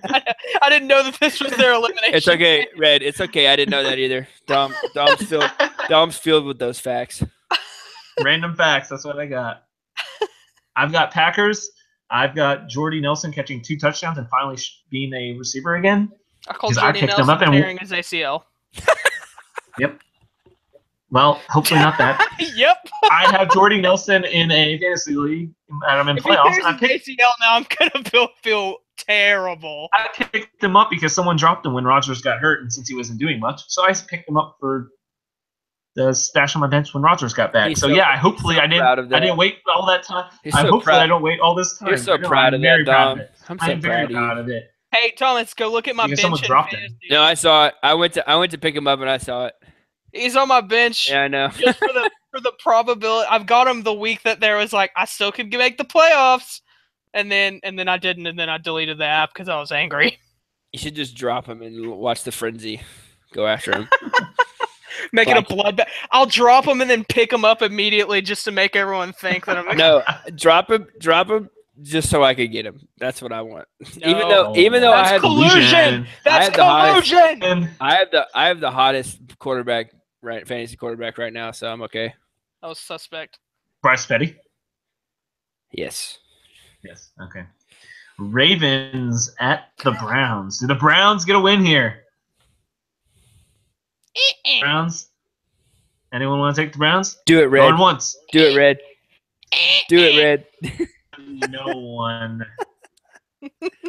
I didn't know that this was their elimination. It's okay, Red. It's okay. I didn't know that either. Dom's filled with those facts. Random facts. That's what I got. I've got Packers. I've got Jordy Nelson catching 2 touchdowns and finally being a receiver again. I called Jordy Nelson tearing his ACL. Yep. Well, hopefully not that. Yep. I have Jordy Nelson in a fantasy league, and I'm in playoffs. If he tears his ACL now, I'm gonna feel terrible. I picked him up because someone dropped him when Rodgers got hurt, and since he wasn't doing much, so I picked him up for the stash on my bench when Rodgers got back. Hopefully I didn't wait all that time. I don't wait all this time. You're so proud of that, Dom. I'm very proud of it. Hey, Thomas, go look at my bench. Someone dropped him. No, I saw it. I went to pick him up and I saw it. He's on my bench. Yeah, I know. Just for the probability, I've got him the week that there was like I still could make the playoffs, and then I didn't, and then I deleted the app because I was angry. You should just drop him and watch the frenzy. Go after him. Make it a bloodbath. I'll drop him and then pick him up immediately just to make everyone think that I'm. No, drop him just so I could get him. That's what I want. No. Even though that's I have collusion. That's collusion. I have the hottest quarterback, right? Fantasy quarterback right now, so I'm okay. That was suspect. Bryce Petty. Yes. Okay. Ravens at the Browns. Do the Browns get a win here? Browns. Anyone want to take the Browns? Do it, Red. Going once. Do it, Red. Do it, Red. No one.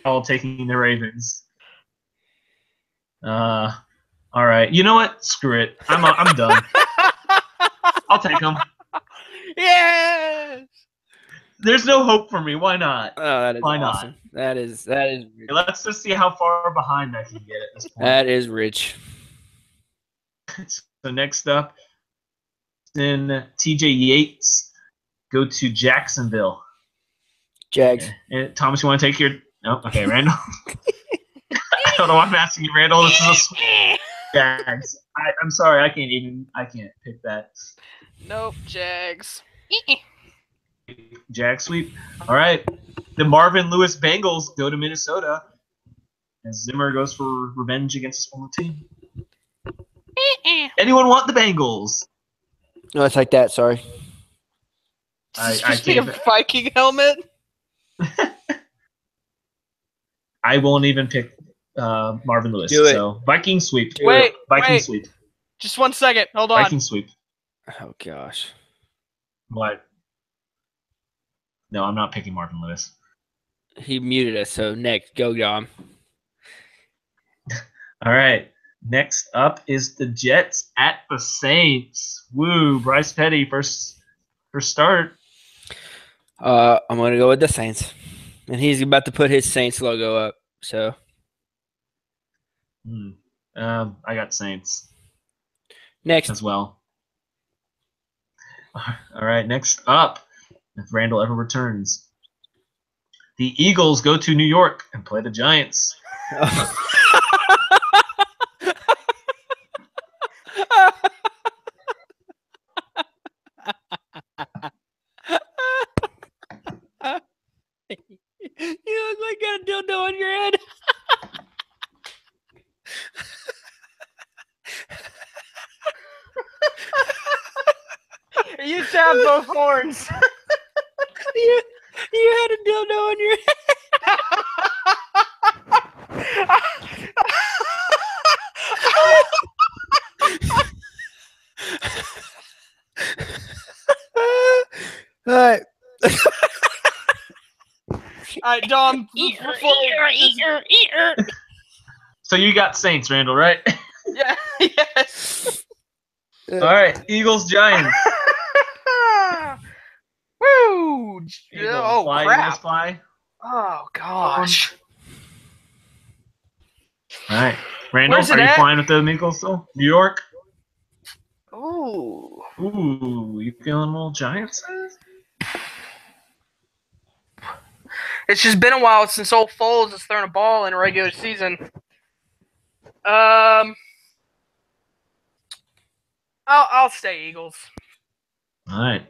All taking the Ravens. All right. You know what? Screw it. I'm done. I'll take them. Yes. There's no hope for me. Why not? Oh, that is Why awesome. not? That is rich. Let's just see how far behind I can get at this point. That is rich. So next up, then TJ Yates go to Jacksonville. Jags. And Thomas, you want to take your? No, okay, Randall. I don't know why I'm asking you, Randall. This is a sweep. Jags. I'm sorry, I can't pick that. Nope, Jags. Jag sweep. All right. The Marvin Lewis Bengals go to Minnesota as Zimmer goes for revenge against his former team. Anyone want the Bengals? No, it's like that. Sorry. I can't. A Viking helmet. I won't even pick Marvin Lewis. Do it. So Viking sweep. Wait, Viking sweep. Just 1 second. Hold on. Viking sweep. Oh gosh. What? No, I'm not picking Marvin Lewis. He muted us. So next, go Dom. All right. Next up is the Jets at the Saints. Woo! Bryce Petty first start. I'm gonna go with the Saints, and he's about to put his Saints logo up. So. I got Saints. Next as well. All right. Next up, if Randall ever returns, the Eagles go to New York and play the Giants. You look like you got a dildo on your head. You tapped both horns. you had a dildo on your head. All right. All right, Dom. So you got Saints, Randall, right? Yeah. Yes. All right, Eagles, Giants. Woo! Eagles fly, crap! Eagles fly. Oh gosh! All right, Randall, are you flying with the Eagles still? New York. Ooh. You feeling a little Giants? It's just been a while since old Foles has thrown a ball in a regular season. I'll stay Eagles. All right.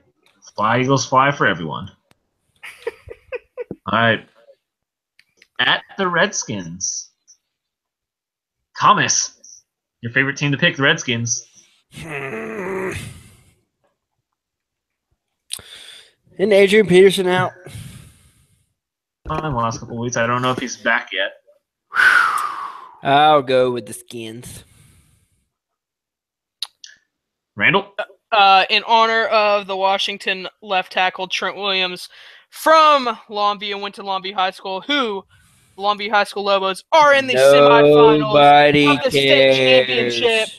Fly, Eagles, fly for everyone. All right. At the Redskins. Thomas, your favorite team to pick, the Redskins. Isn't Adrian Peterson out? In the last couple of weeks. I don't know if he's back yet. I'll go with the Skins. Randall? In honor of the Washington left tackle Trent Williams from Longview and went to Longview High School, who the Longview High School Lobos are in the semifinals of the state championship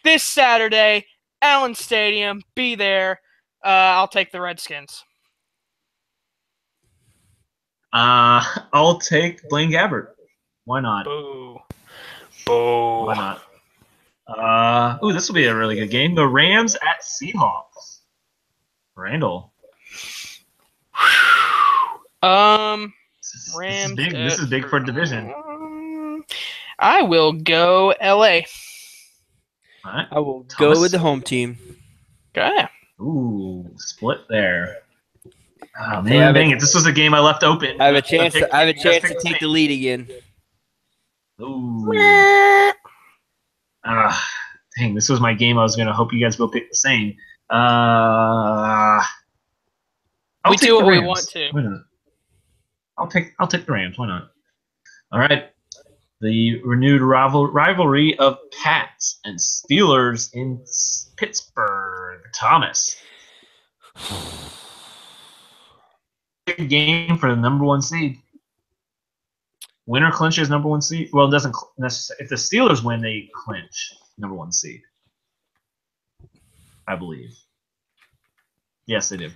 this Saturday, Allen Stadium. Be there. I'll take the Redskins. I'll take Blaine Gabbert. Why not? Boo. Boo. Why not? This will be a really good game. The Rams at Seahawks. Randall. Rams. This is big for a division. I will go LA. All right. I will go with the home team. Okay. Ooh, split there. Oh man, dang it! This was a game I left open. I have a chance. To take the lead again. Ooh. Dang! This was my game. I was gonna hope you guys both pick the same. We do what we want to. Why not? I'll take the Rams. Why not? All right. The renewed rivalry of Pats and Steelers in Pittsburgh. Thomas. Big game for the number one seed. Winner clinches number one seed. Well, it doesn't necessarily. If the Steelers win, they clinch number one seed. I believe. Yes, they do.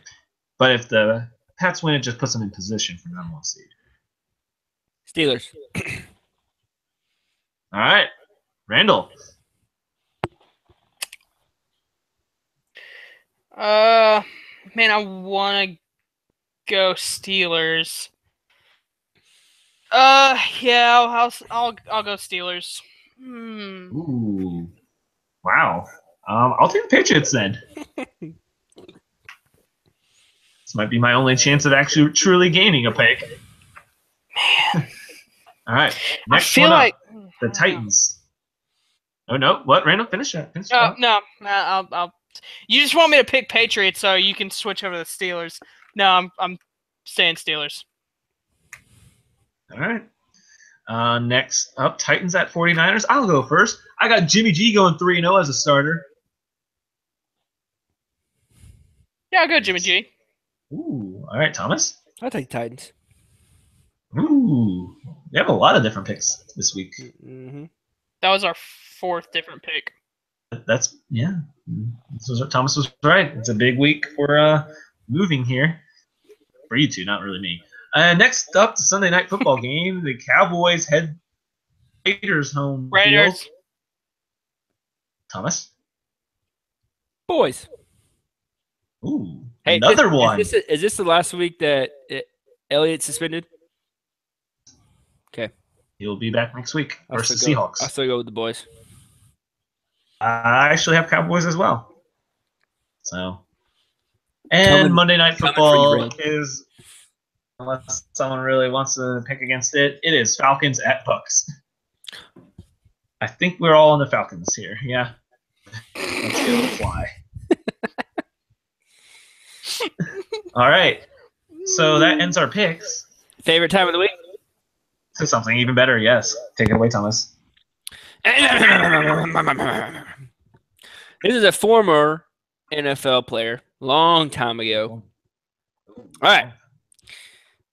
But if the Pats win, it just puts them in position for number 1 seed. Steelers. All right. Randall. Man, I want to go Steelers. Yeah, I'll go Steelers. Ooh. Wow. I'll take the Patriots then. This might be my only chance of actually truly gaining a pick. Man. All right. Next one up. The Titans. Oh, no. What? Randall, finish that. No. I'll. You just want me to pick Patriots so you can switch over to the Steelers. No, I'm staying Steelers. All right. Next up, Titans at 49ers. I'll go first. I got Jimmy G going 3-0 as a starter. Yeah, I'll go Jimmy G. Ooh. All right, Thomas. I'll take Titans. Ooh. We have a lot of different picks this week. Mm-hmm. That was our 4th different pick. That's, yeah. Thomas was right. It's a big week for moving here. For you two, not really me. Next up, the Sunday night football game. The Cowboys head Raiders home Raiders. field. Thomas? Boys. Ooh. Hey, another one. Is this the last week that Elliott suspended? Okay. He'll be back next week versus the Seahawks. I'll still go with the boys. I actually have Cowboys as well. So, and Monday Night Football is, unless someone really wants to pick against it, it is Falcons at Bucks. I think we're all on the Falcons here. Yeah. Let's go fly. All right. So that ends our picks. Favorite time of the week? To something even better, yes. Take it away, Thomas. This is a former NFL player, long time ago. All right.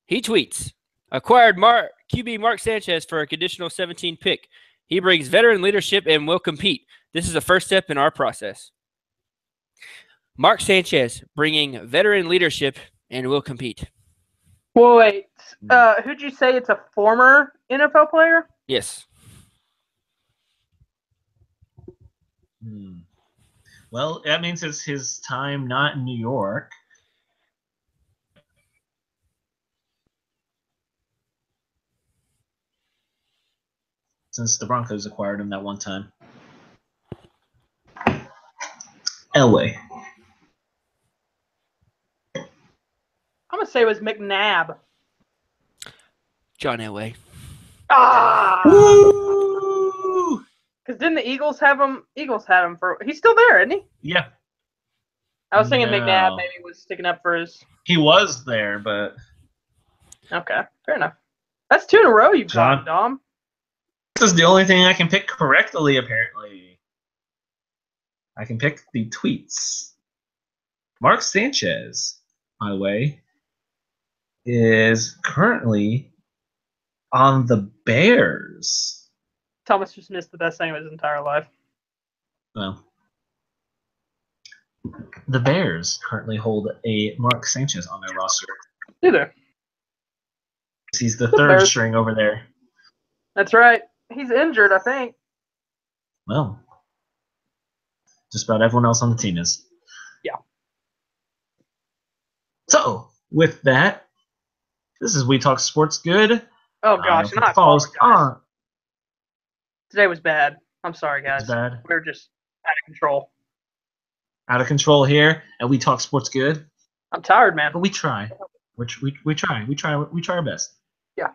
He tweets, acquired QB Mark Sanchez for a conditional 17 pick. He brings veteran leadership and will compete. This is the first step in our process. Mark Sanchez bringing veteran leadership and will compete. Wait, who'd you say it's a former NFL player? Yes. Well, that means it's his time not in New York. Since the Broncos acquired him that one time. Elway. I'm going to say it was McNabb. John Elway. Woo! Because didn't the Eagles have him? Eagles had him for. He's still there, isn't he? Yeah. I was thinking McNabb maybe was sticking up for his. He was there, but. Okay, fair enough. That's 2 in a row you've got, Dom. This is the only thing I can pick correctly, apparently. I can pick the tweets. Mark Sanchez, by the way, is currently on the Bears. Thomas just missed the best thing of his entire life. Well, the Bears currently hold a Mark Sanchez on their roster. Do they? He's the third string over there. That's right. He's injured, I think. Well, just about everyone else on the team is. Yeah. So, with that, this is We Talk Sports Good. Oh, gosh. And I apologize. Today was bad. I'm sorry, guys. It's bad. We're just out of control. Out of control here, and We Talk Sports Good. I'm tired, man. But we try. We try. We try our best. Yeah.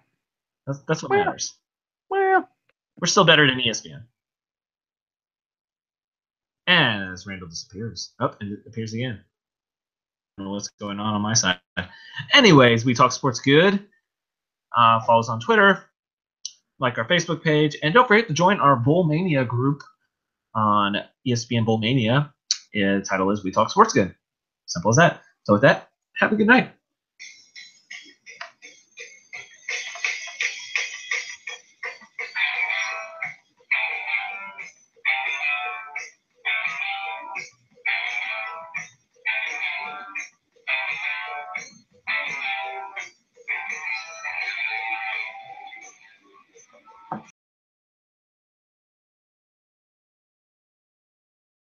That's what matters. Well, we're still better than ESPN. And as Randall disappears. Oh, and it appears again. I don't know what's going on my side. Anyways, We Talk Sports Good. Follow us on Twitter. Like our Facebook page. And don't forget to join our Bowl Mania group on ESPN Bowl Mania. The title is We Talk Sports Good. Simple as that. So with that, have a good night.